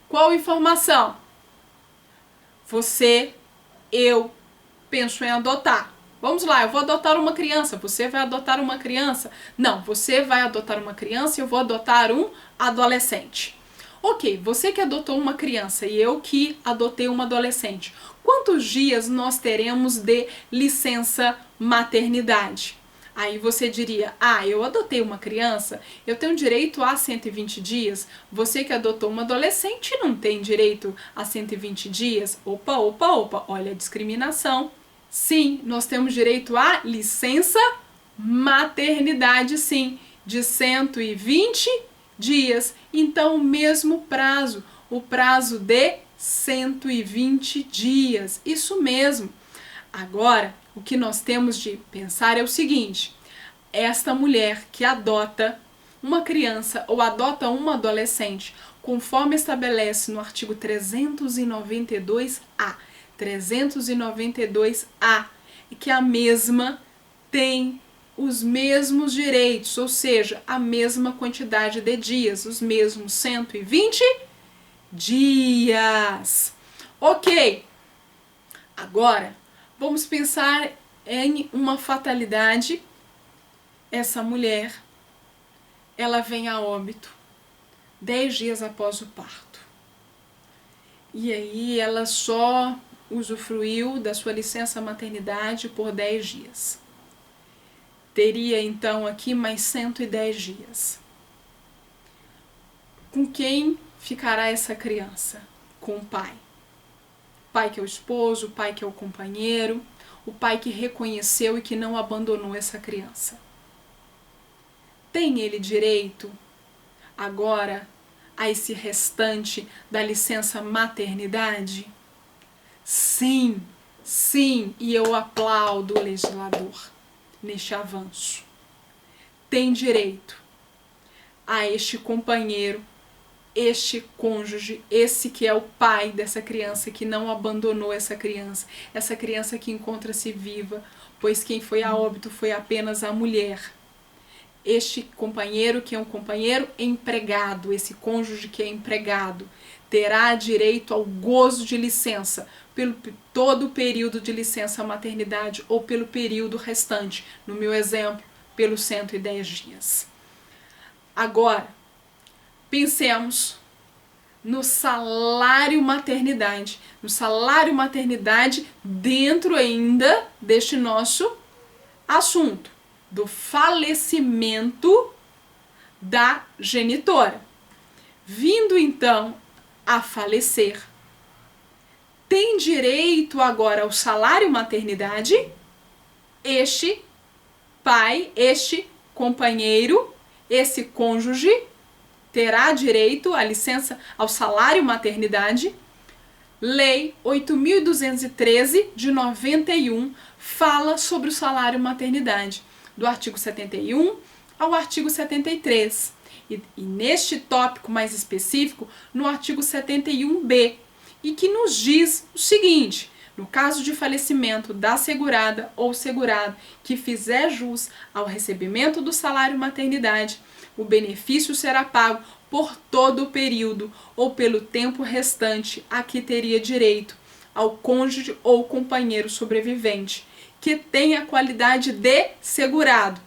Qual informação? Você, eu, penso em adotar. Vamos lá, eu vou adotar uma criança, você vai adotar uma criança? Não, você vai adotar uma criança e eu vou adotar um adolescente. Ok, você que adotou uma criança e eu que adotei uma adolescente. Quantos dias nós teremos de licença maternidade? Aí você diria, eu adotei uma criança, eu tenho direito a 120 dias. Você que adotou uma adolescente não tem direito a 120 dias? Opa, olha a discriminação. Sim, nós temos direito à licença maternidade, sim, de 120 dias. Então, o mesmo prazo, o prazo de 120 dias. Isso mesmo. Agora, o que nós temos de pensar é o seguinte: esta mulher que adota uma criança ou adota uma adolescente, conforme estabelece no artigo 392-A, que a mesma tem os mesmos direitos, ou seja, a mesma quantidade de dias, os mesmos 120 dias. Ok, agora vamos pensar em uma fatalidade. Essa mulher, ela vem a óbito 10 dias após o parto. E aí ela só usufruiu da sua licença maternidade por 10 dias. Teria então aqui mais 110 dias. Com quem ficará essa criança? Com o pai. O pai que é o esposo, o pai que é o companheiro, o pai que reconheceu e que não abandonou essa criança. Tem ele direito agora a esse restante da licença maternidade? Sim, e eu aplaudo o legislador neste avanço. Tem direito a este companheiro, este cônjuge, esse que é o pai dessa criança, que não abandonou essa criança que encontra-se viva, pois quem foi a óbito foi apenas a mulher. Este companheiro, que é um companheiro empregado, esse cônjuge que é empregado, terá direito ao gozo de licença pelo todo o período de licença maternidade ou pelo período restante, no meu exemplo, pelos 110 dias. Agora, pensemos no salário maternidade. No salário maternidade dentro ainda deste nosso assunto, do falecimento da genitora. Vindo então a falecer, tem direito agora ao salário maternidade este pai, este companheiro, esse cônjuge terá direito à licença ao salário maternidade. Lei 8.213 de 91 fala sobre o salário maternidade, do artigo 71 ao artigo 73. E neste tópico mais específico, no artigo 71b, e que nos diz o seguinte: no caso de falecimento da segurada ou segurado que fizer jus ao recebimento do salário maternidade, o benefício será pago por todo o período ou pelo tempo restante a que teria direito ao cônjuge ou companheiro sobrevivente, que tenha a qualidade de segurado,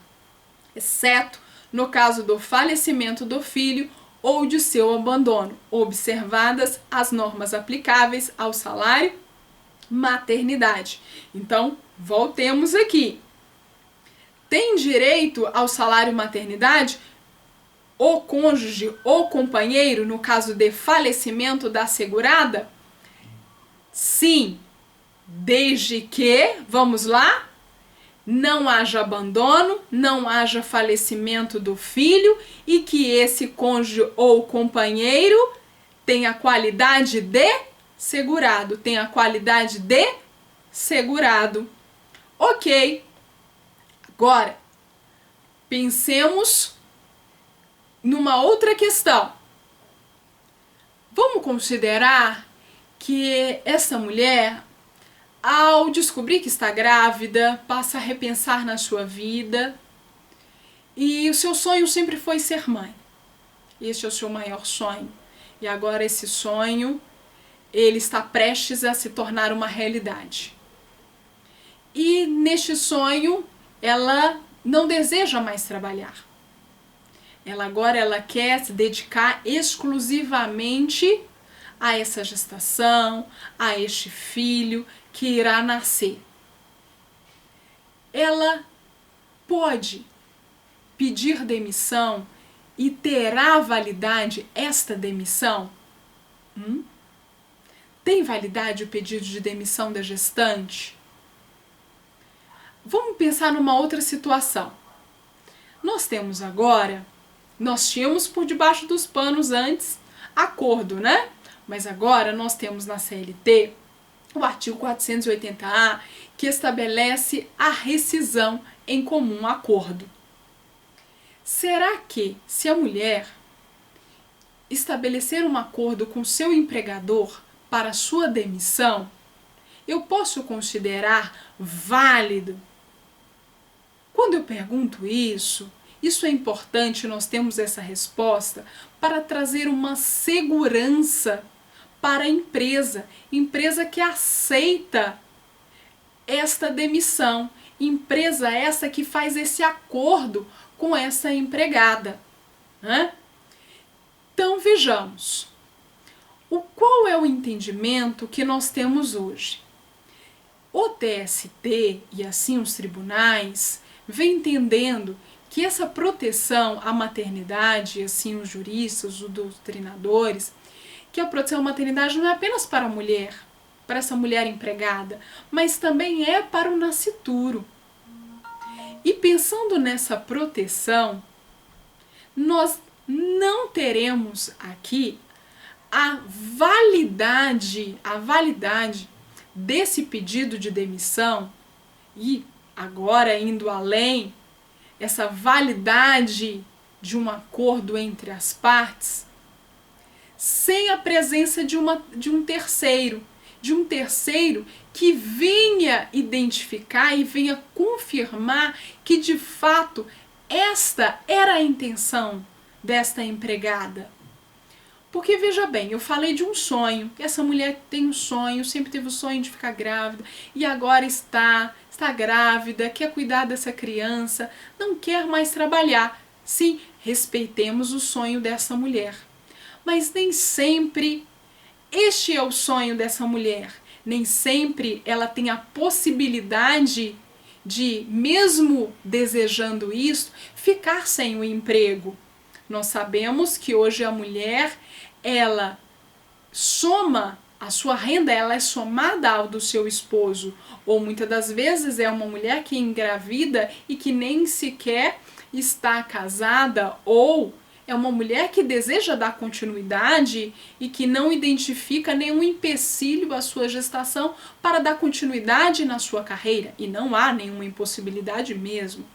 exceto no caso do falecimento do filho ou de seu abandono, observadas as normas aplicáveis ao salário maternidade. Então, voltemos aqui. Tem direito ao salário maternidade o cônjuge ou companheiro no caso de falecimento da segurada? Sim, desde que, vamos lá, não haja abandono, não haja falecimento do filho e que esse cônjuge ou companheiro tenha a qualidade de segurado, Ok. Agora, pensemos numa outra questão. Vamos considerar que essa mulher, ao descobrir que está grávida, passa a repensar na sua vida e o seu sonho sempre foi ser mãe. Este é o seu maior sonho. E agora esse sonho, ele está prestes a se tornar uma realidade. E neste sonho, ela não deseja mais trabalhar. Ela quer se dedicar exclusivamente a essa gestação, a este filho que irá nascer. Ela pode pedir demissão e terá validade esta demissão? Tem validade o pedido de demissão da gestante? Vamos pensar numa outra situação. Nós tínhamos por debaixo dos panos antes acordo, né? Mas agora nós temos na CLT o artigo 480A, que estabelece a rescisão em comum acordo. Será que, se a mulher estabelecer um acordo com seu empregador para sua demissão, eu posso considerar válido? Quando eu pergunto isso é importante nós termos essa resposta para trazer uma segurança para a empresa que aceita esta demissão, empresa essa que faz esse acordo com essa empregada, né? Então vejamos, qual é o entendimento que nós temos hoje? O TST e assim os tribunais vem entendendo que essa proteção à maternidade, assim os juristas, os doutrinadores, que a proteção à maternidade não é apenas para a mulher, para essa mulher empregada, mas também é para o nascituro. E pensando nessa proteção, nós não teremos aqui a validade desse pedido de demissão e agora indo além, essa validade de um acordo entre as partes, sem a presença de um terceiro que venha identificar e venha confirmar que de fato esta era a intenção desta empregada. Porque veja bem, eu falei de um sonho, essa mulher tem um sonho, sempre teve o sonho de ficar grávida e agora está grávida, quer cuidar dessa criança, não quer mais trabalhar. Sim, respeitemos o sonho dessa mulher. Mas nem sempre este é o sonho dessa mulher. Nem sempre ela tem a possibilidade de, mesmo desejando isso, ficar sem o emprego. Nós sabemos que hoje a mulher, ela soma, a sua renda ela é somada ao do seu esposo, ou muitas das vezes é uma mulher que engravida e que nem sequer está casada, ou é uma mulher que deseja dar continuidade e que não identifica nenhum empecilho à sua gestação para dar continuidade na sua carreira, e não há nenhuma impossibilidade mesmo.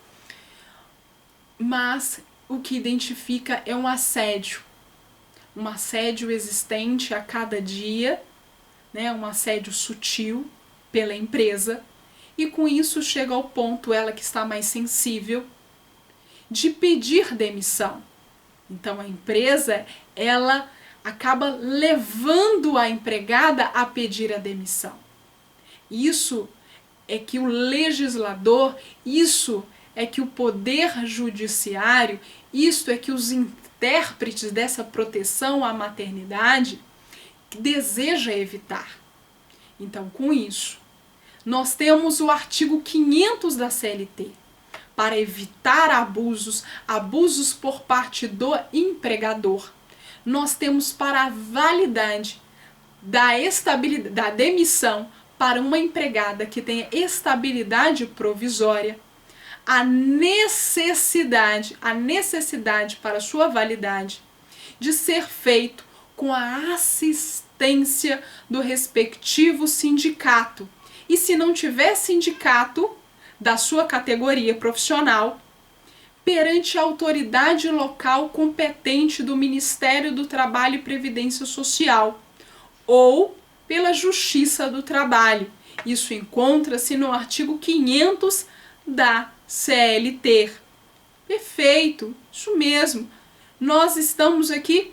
Mas o que identifica é um assédio existente a cada dia, né, um assédio sutil pela empresa, e com isso chega ao ponto, ela que está mais sensível, de pedir demissão. Então a empresa, ela acaba levando a empregada a pedir a demissão. Isso é que o legislador, isso é que o poder judiciário, isso é que os intérpretes dessa proteção à maternidade deseja evitar. Então, com isso, nós temos o artigo 500 da CLT, para evitar abusos por parte do empregador. Nós temos para a validade da demissão para uma empregada que tenha estabilidade provisória, a necessidade para sua validade de ser feito com a assistência do respectivo sindicato. E se não tiver sindicato da sua categoria profissional, perante a autoridade local competente do Ministério do Trabalho e Previdência Social, ou pela Justiça do Trabalho. Isso encontra-se no artigo 500 da CLT. Perfeito, isso mesmo. Nós estamos aqui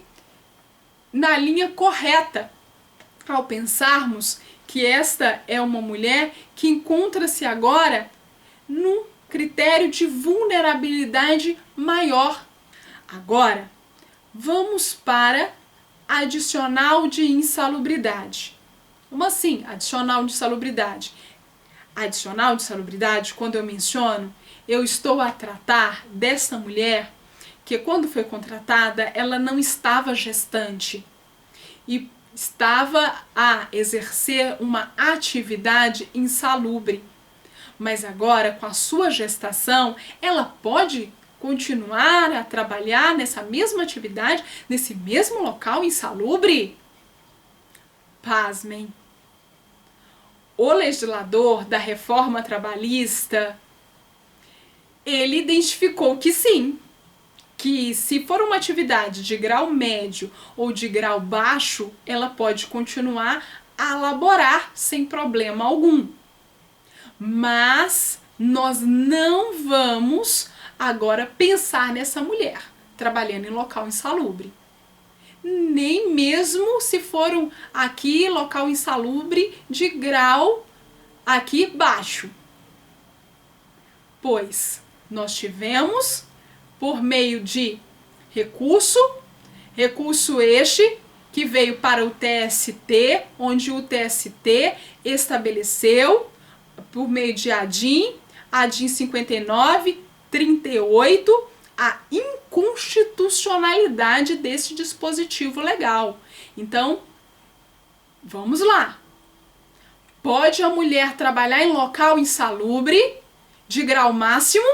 na linha correta ao pensarmos que esta é uma mulher que encontra-se agora num critério de vulnerabilidade maior. Agora, vamos para adicional de insalubridade. Como assim, adicional de insalubridade? Adicional de insalubridade, quando eu menciono, eu estou a tratar dessa mulher que quando foi contratada, ela não estava gestante e estava a exercer uma atividade insalubre. Mas agora, com a sua gestação, ela pode continuar a trabalhar nessa mesma atividade, nesse mesmo local insalubre? Pasmem. O legislador da reforma trabalhista, ele identificou que sim, que se for uma atividade de grau médio ou de grau baixo, ela pode continuar a laborar sem problema algum. Mas nós não vamos agora pensar nessa mulher trabalhando em local insalubre. Nem mesmo se for aqui local insalubre de grau aqui baixo. Pois nós tivemos, por meio de recurso este que veio para o TST, onde o TST estabeleceu, por meio de ADIM 59, 38, a inconstitucionalidade desse dispositivo legal. Então, vamos lá. Pode a mulher trabalhar em local insalubre de grau máximo?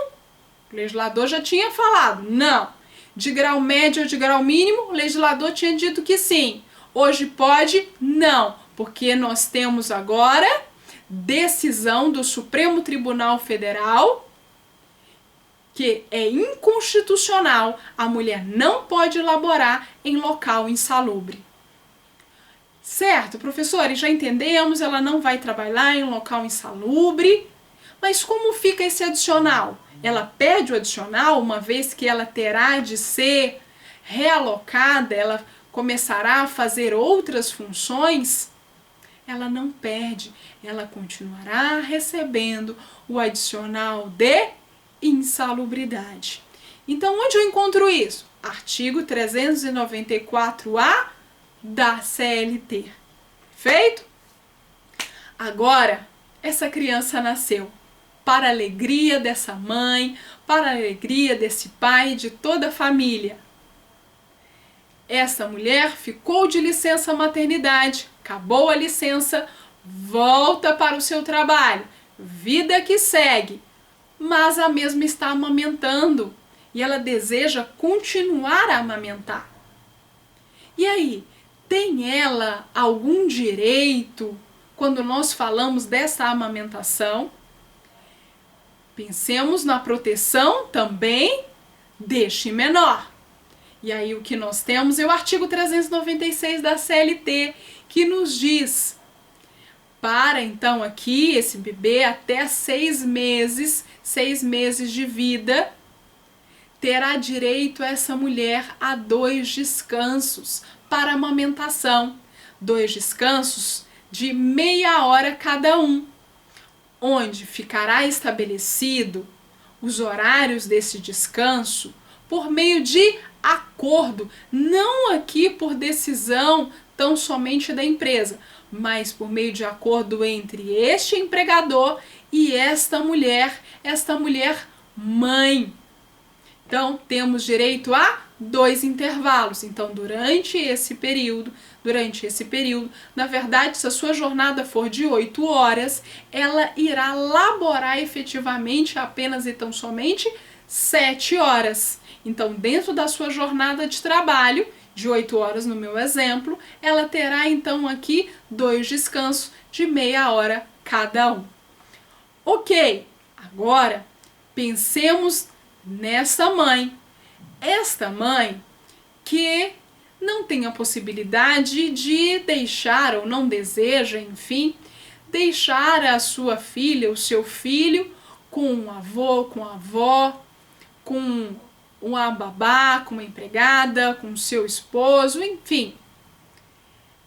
O legislador já tinha falado, não. De grau médio ou de grau mínimo, o legislador tinha dito que sim. Hoje pode? Não, porque nós temos agora decisão do Supremo Tribunal Federal que é inconstitucional, a mulher não pode laborar em local insalubre. Certo, professores, já entendemos, ela não vai trabalhar em local insalubre, mas como fica esse adicional? Ela perde o adicional, uma vez que ela terá de ser realocada, ela começará a fazer outras funções? Ela não perde, ela continuará recebendo o adicional de insalubridade. Então, onde eu encontro isso? Artigo 394-A da CLT. Feito? Agora, essa criança nasceu para a alegria dessa mãe, para a alegria desse pai e de toda a família. Essa mulher ficou de licença maternidade, acabou a licença, volta para o seu trabalho, vida que segue. Mas a mesma está amamentando e ela deseja continuar a amamentar. E aí, tem ela algum direito quando nós falamos dessa amamentação? Pensemos na proteção também deste menor. E aí o que nós temos é o artigo 396 da CLT, que nos diz, para então aqui esse bebê até 6 meses de vida, terá direito essa mulher a 2 descansos para amamentação. 2 descansos de meia hora cada um, onde ficará estabelecido os horários desse descanso por meio de acordo, não aqui por decisão tão somente da empresa, mas por meio de acordo entre este empregador e esta mulher mãe. Então, temos direito a 2 intervalos. Então, durante esse período, na verdade, se a sua jornada for de 8 horas, ela irá laborar efetivamente apenas e tão somente 7 horas. Então, dentro da sua jornada de trabalho, de 8 horas no meu exemplo, ela terá então aqui 2 descansos de meia hora cada um. Ok, agora pensemos nessa mãe. Esta mãe que não tem a possibilidade de deixar, ou não deseja, enfim, deixar a sua filha, o seu filho, com um avô, com a avó, com uma babá, com uma empregada, com o seu esposo, enfim.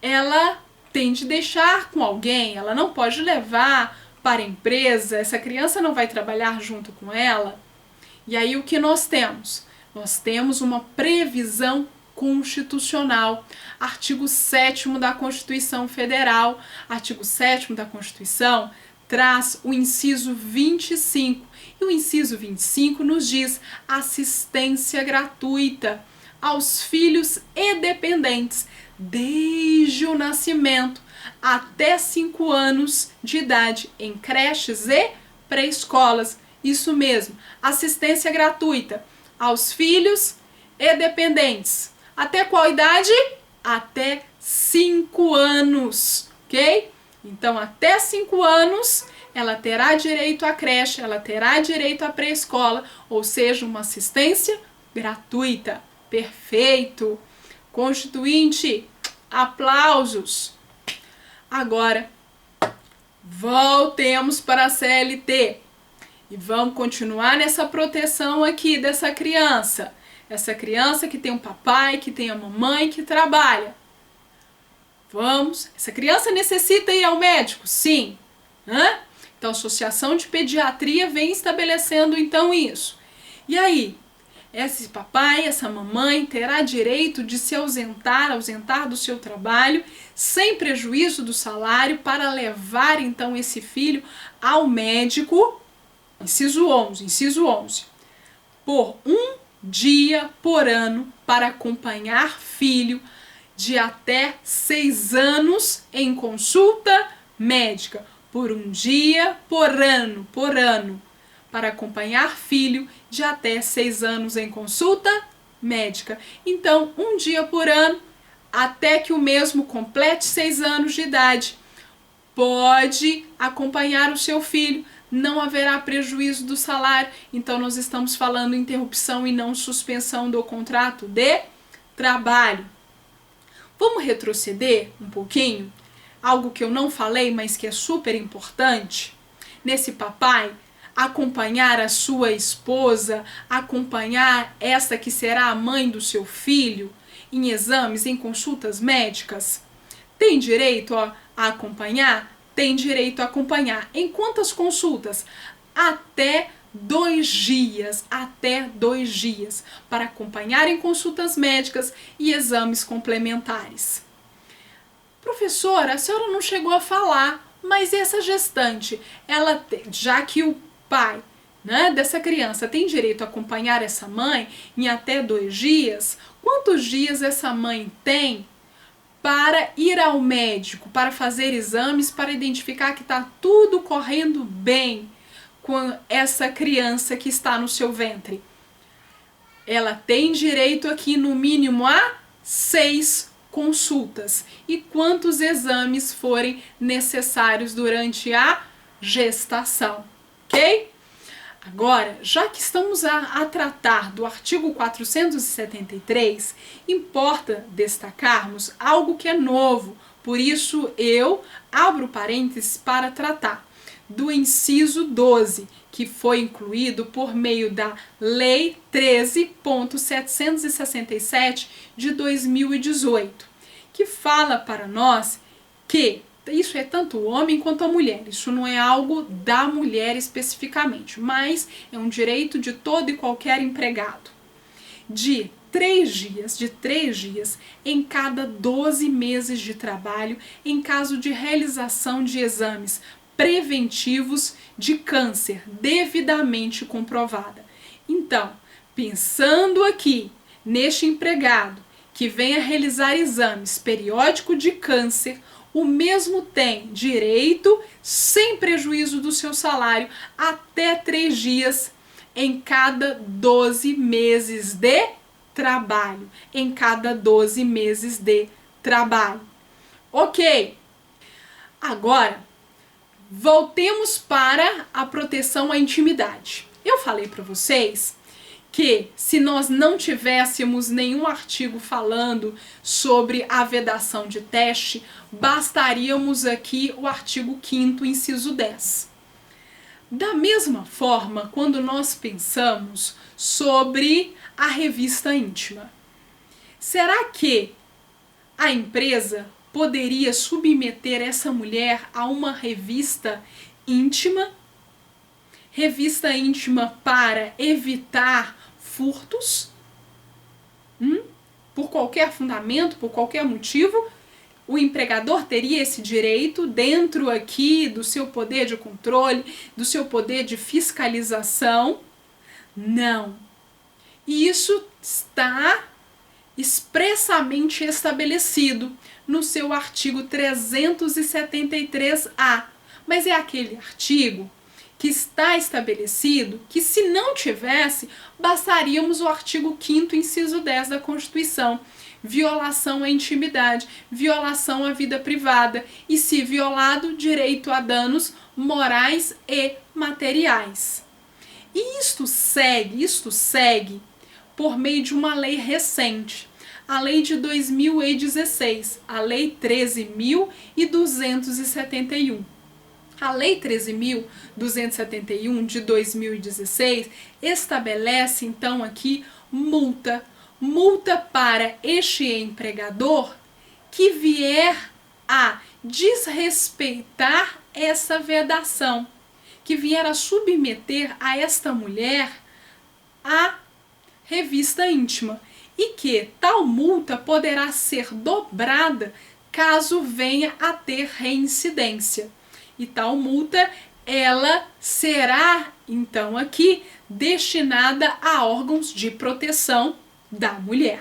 Ela tem de deixar com alguém, ela não pode levar para a empresa, essa criança não vai trabalhar junto com ela. E aí o que nós temos? Nós temos uma previsão constitucional, artigo 7º da Constituição Federal, artigo 7º da Constituição traz o inciso 25, e o inciso 25 nos diz assistência gratuita aos filhos e dependentes desde o nascimento até 5 anos de idade em creches e pré-escolas. Isso mesmo, assistência gratuita aos filhos e dependentes. Até qual idade? Até 5 anos, ok? Então, até 5 anos, ela terá direito à creche, ela terá direito à pré-escola, ou seja, uma assistência gratuita. Perfeito! Constituinte, aplausos! Agora, voltemos para a CLT e vamos continuar nessa proteção aqui dessa criança. Essa criança que tem um papai, que tem a mamãe, que trabalha. Vamos. Essa criança necessita ir ao médico? Sim. Então, a Associação de Pediatria vem estabelecendo então isso. E aí? Esse papai, essa mamãe terá direito de se ausentar do seu trabalho, sem prejuízo do salário, para levar então esse filho ao médico. Inciso 11. Por um dia por ano para acompanhar filho de até 6 anos em consulta médica. Por um dia por ano, para acompanhar filho de até 6 anos em consulta médica. Então, um dia por ano, até que o mesmo complete 6 anos de idade, pode acompanhar o seu filho. Não haverá prejuízo do salário. Então, nós estamos falando interrupção e não suspensão do contrato de trabalho. Vamos retroceder um pouquinho? Algo que eu não falei, mas que é super importante. Nesse papai, acompanhar a sua esposa, acompanhar essa que será a mãe do seu filho em exames, em consultas médicas. Tem direito a acompanhar? Tem direito a acompanhar. Em quantas consultas? Até 2 dias, para acompanhar em consultas médicas e exames complementares. Professora, a senhora não chegou a falar, mas essa gestante, ela, já que o pai, dessa criança tem direito a acompanhar essa mãe em até 2 dias, quantos dias essa mãe tem para ir ao médico, para fazer exames, para identificar que está tudo correndo bem com essa criança que está no seu ventre? Ela tem direito aqui no mínimo a 6 consultas e quantos exames forem necessários durante a gestação, ok? Agora, já que estamos a tratar do artigo 473, importa destacarmos algo que é novo, por isso eu abro parênteses para tratar do inciso 12, que foi incluído por meio da Lei 13.767 de 2018, que fala para nós que isso é tanto o homem quanto a mulher. Isso não é algo da mulher especificamente, mas é um direito de todo e qualquer empregado. De 3 dias em cada 12 meses de trabalho, em caso de realização de exames preventivos de câncer devidamente comprovada. Então, pensando aqui neste empregado que venha realizar exames periódicos de câncer, o mesmo tem direito, sem prejuízo do seu salário, até 3 dias em cada 12 meses de trabalho. Ok. Agora, voltemos para a proteção à intimidade. Eu falei para vocês que, se nós não tivéssemos nenhum artigo falando sobre a vedação de teste, bastaríamos aqui o artigo 5º, inciso 10. Da mesma forma, quando nós pensamos sobre a revista íntima, será que a empresa poderia submeter essa mulher a uma revista íntima? Revista íntima para evitar furtos? Por qualquer fundamento, por qualquer motivo, o empregador teria esse direito dentro aqui do seu poder de controle, do seu poder de fiscalização? Não. E isso está expressamente estabelecido no seu artigo 373-A. Mas é aquele artigo que está estabelecido que, se não tivesse, bastaríamos o artigo 5º, inciso 10 da Constituição. Violação à intimidade, violação à vida privada e, se violado, direito a danos morais e materiais. E isto segue por meio de uma lei recente, a lei de 2016, a lei 13.271. A lei 13.271 de 2016 estabelece então aqui multa para este empregador que vier a desrespeitar essa vedação, que vier a submeter a esta mulher a revista íntima, e que tal multa poderá ser dobrada caso venha a ter reincidência. E tal multa, ela será então aqui destinada a órgãos de proteção da mulher.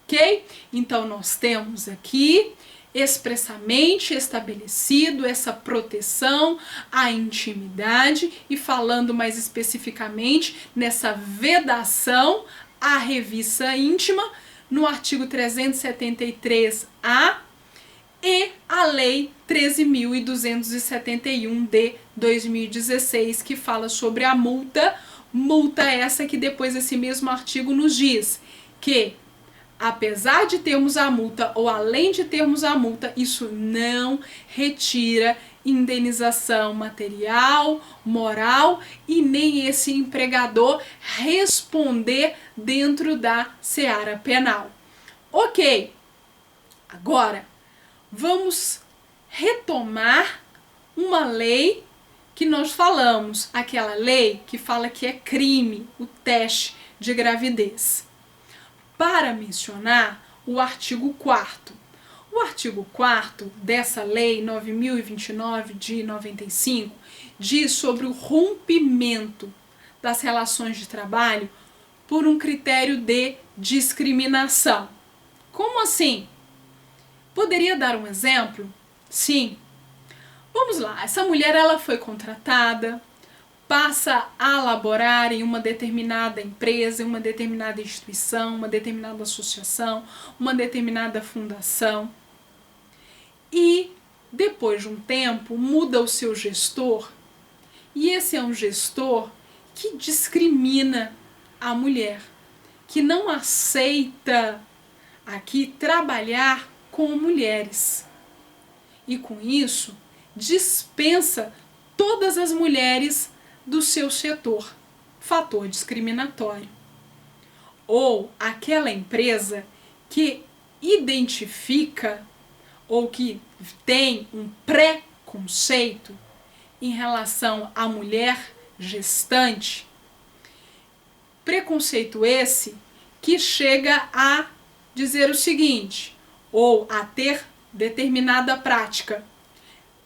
Ok? Então nós temos aqui expressamente estabelecido essa proteção à intimidade e, falando mais especificamente nessa vedação à revista íntima, no artigo 373-A e a lei 13.271 de 2016, que fala sobre a multa essa que depois esse mesmo artigo nos diz que, apesar de termos a multa ou além de termos a multa, isso não retira indenização material, moral e nem esse empregador responder dentro da seara penal. Ok, agora vamos retomar uma lei que nós falamos, aquela lei que fala que é crime o teste de gravidez. Para mencionar o artigo 4º. O artigo 4º dessa lei 9.029 de 95 diz sobre o rompimento das relações de trabalho por um critério de discriminação. Como assim? Poderia dar um exemplo? Sim. Vamos lá, essa mulher ela foi contratada, passa a laborar em uma determinada empresa, em uma determinada instituição, uma determinada associação, uma determinada fundação. E depois de um tempo muda o seu gestor, e esse é um gestor que discrimina a mulher, que não aceita aqui trabalhar com mulheres. E com isso dispensa todas as mulheres do seu setor, fator discriminatório. Ou aquela empresa que identifica ou que tem um preconceito em relação à mulher gestante, preconceito esse que chega a dizer o seguinte, ou a ter determinada prática: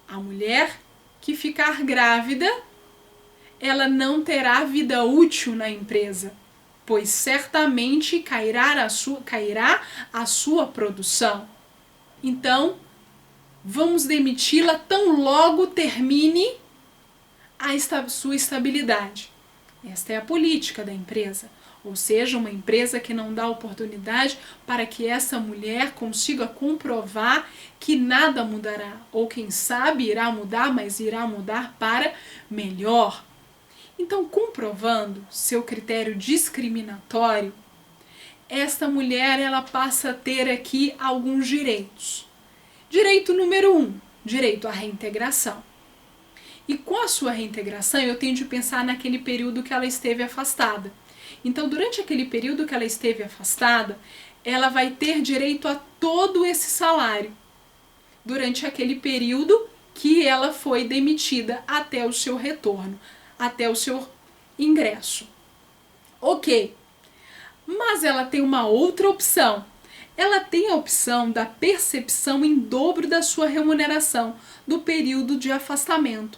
a mulher que ficar grávida, ela não terá vida útil na empresa, pois certamente cairá a sua produção. Então, vamos demiti-la tão logo termine a sua estabilidade. Esta é a política da empresa. Ou seja, uma empresa que não dá oportunidade para que essa mulher consiga comprovar que nada mudará. Ou quem sabe irá mudar, mas irá mudar para melhor. Então, comprovando seu critério discriminatório, esta mulher ela passa a ter aqui alguns direitos. Direito número 1, direito à reintegração. E com a sua reintegração, eu tenho de pensar naquele período que ela esteve afastada. Então, durante aquele período que ela esteve afastada, ela vai ter direito a todo esse salário, durante aquele período que ela foi demitida até o seu retorno, até o seu ingresso. Ok, mas ela tem uma outra opção. Ela tem a opção da percepção em dobro da sua remuneração do período de afastamento.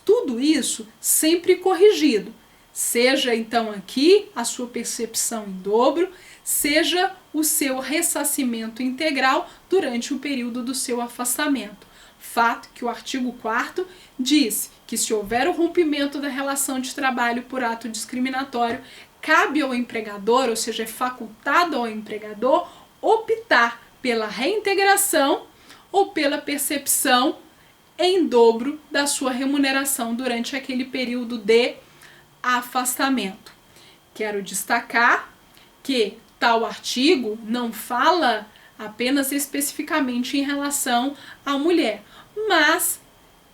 Tudo isso sempre corrigido. Seja então aqui a sua percepção em dobro, seja o seu ressarcimento integral durante o período do seu afastamento. Fato que o artigo 4º diz que se houver o rompimento da relação de trabalho por ato discriminatório, cabe ao empregador, ou seja, é facultado ao empregador, optar pela reintegração ou pela percepção em dobro da sua remuneração durante aquele período de afastamento. Quero destacar que tal artigo não fala apenas especificamente em relação à mulher, mas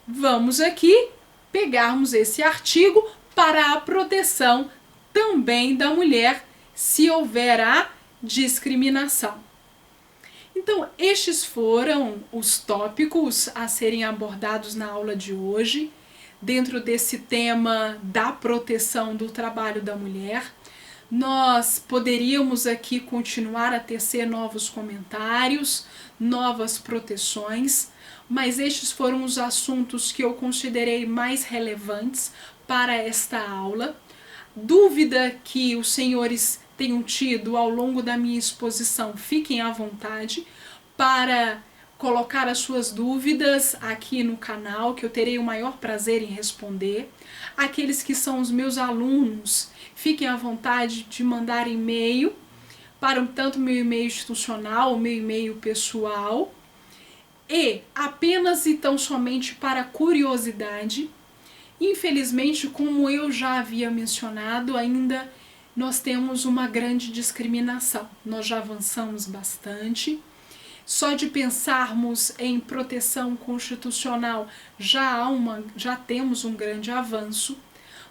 vamos aqui pegarmos esse artigo para a proteção também da mulher, se houver a discriminação. Então, estes foram os tópicos a serem abordados na aula de hoje, dentro desse tema da proteção do trabalho da mulher. Nós poderíamos aqui continuar a tecer novos comentários, novas proteções, mas estes foram os assuntos que eu considerei mais relevantes para esta aula. Dúvida que os senhores tenham tido ao longo da minha exposição, fiquem à vontade para colocar as suas dúvidas aqui no canal, que eu terei o maior prazer em responder. Aqueles que são os meus alunos, fiquem à vontade de mandar e-mail para tanto meu e-mail institucional, o meu e-mail pessoal. E apenas e tão somente para curiosidade, infelizmente, como eu já havia mencionado, ainda nós temos uma grande discriminação. Nós já avançamos bastante. Só de pensarmos em proteção constitucional já temos um grande avanço,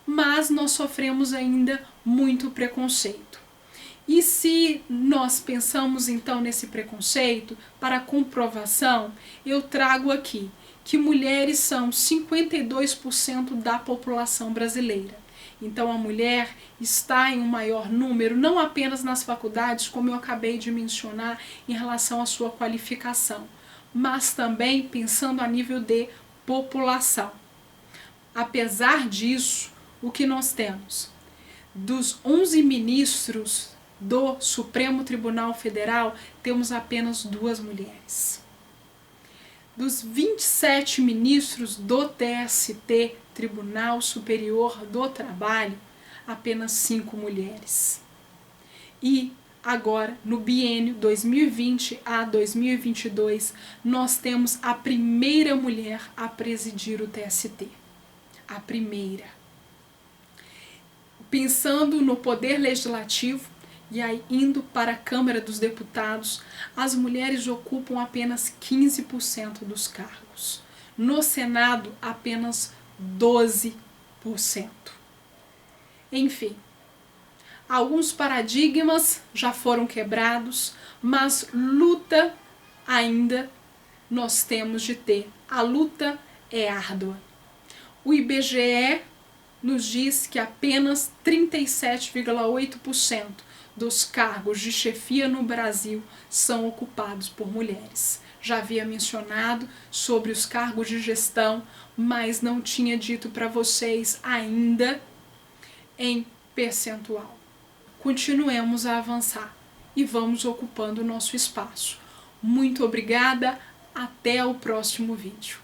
mas nós sofremos ainda muito preconceito. E se nós pensamos então nesse preconceito, para comprovação, eu trago aqui que mulheres são 52% da população brasileira. Então a mulher está em um maior número, não apenas nas faculdades, como eu acabei de mencionar, em relação à sua qualificação, mas também pensando a nível de população. Apesar disso, o que nós temos? Dos 11 ministros do Supremo Tribunal Federal, temos apenas 2 mulheres. Dos 27 ministros do TST, Tribunal Superior do Trabalho, apenas 5 mulheres. E agora, no biênio 2020 a 2022, nós temos a primeira mulher a presidir o TST. A primeira. Pensando no poder legislativo, e aí indo para a Câmara dos Deputados, as mulheres ocupam apenas 15% dos cargos. No Senado, apenas 12%. Enfim, alguns paradigmas já foram quebrados, mas luta ainda nós temos de ter. A luta é árdua. O IBGE nos diz que apenas 37,8% dos cargos de chefia no Brasil são ocupados por mulheres. Já havia mencionado sobre os cargos de gestão, mas não tinha dito para vocês ainda em percentual. Continuemos a avançar e vamos ocupando o nosso espaço. Muito obrigada, até o próximo vídeo.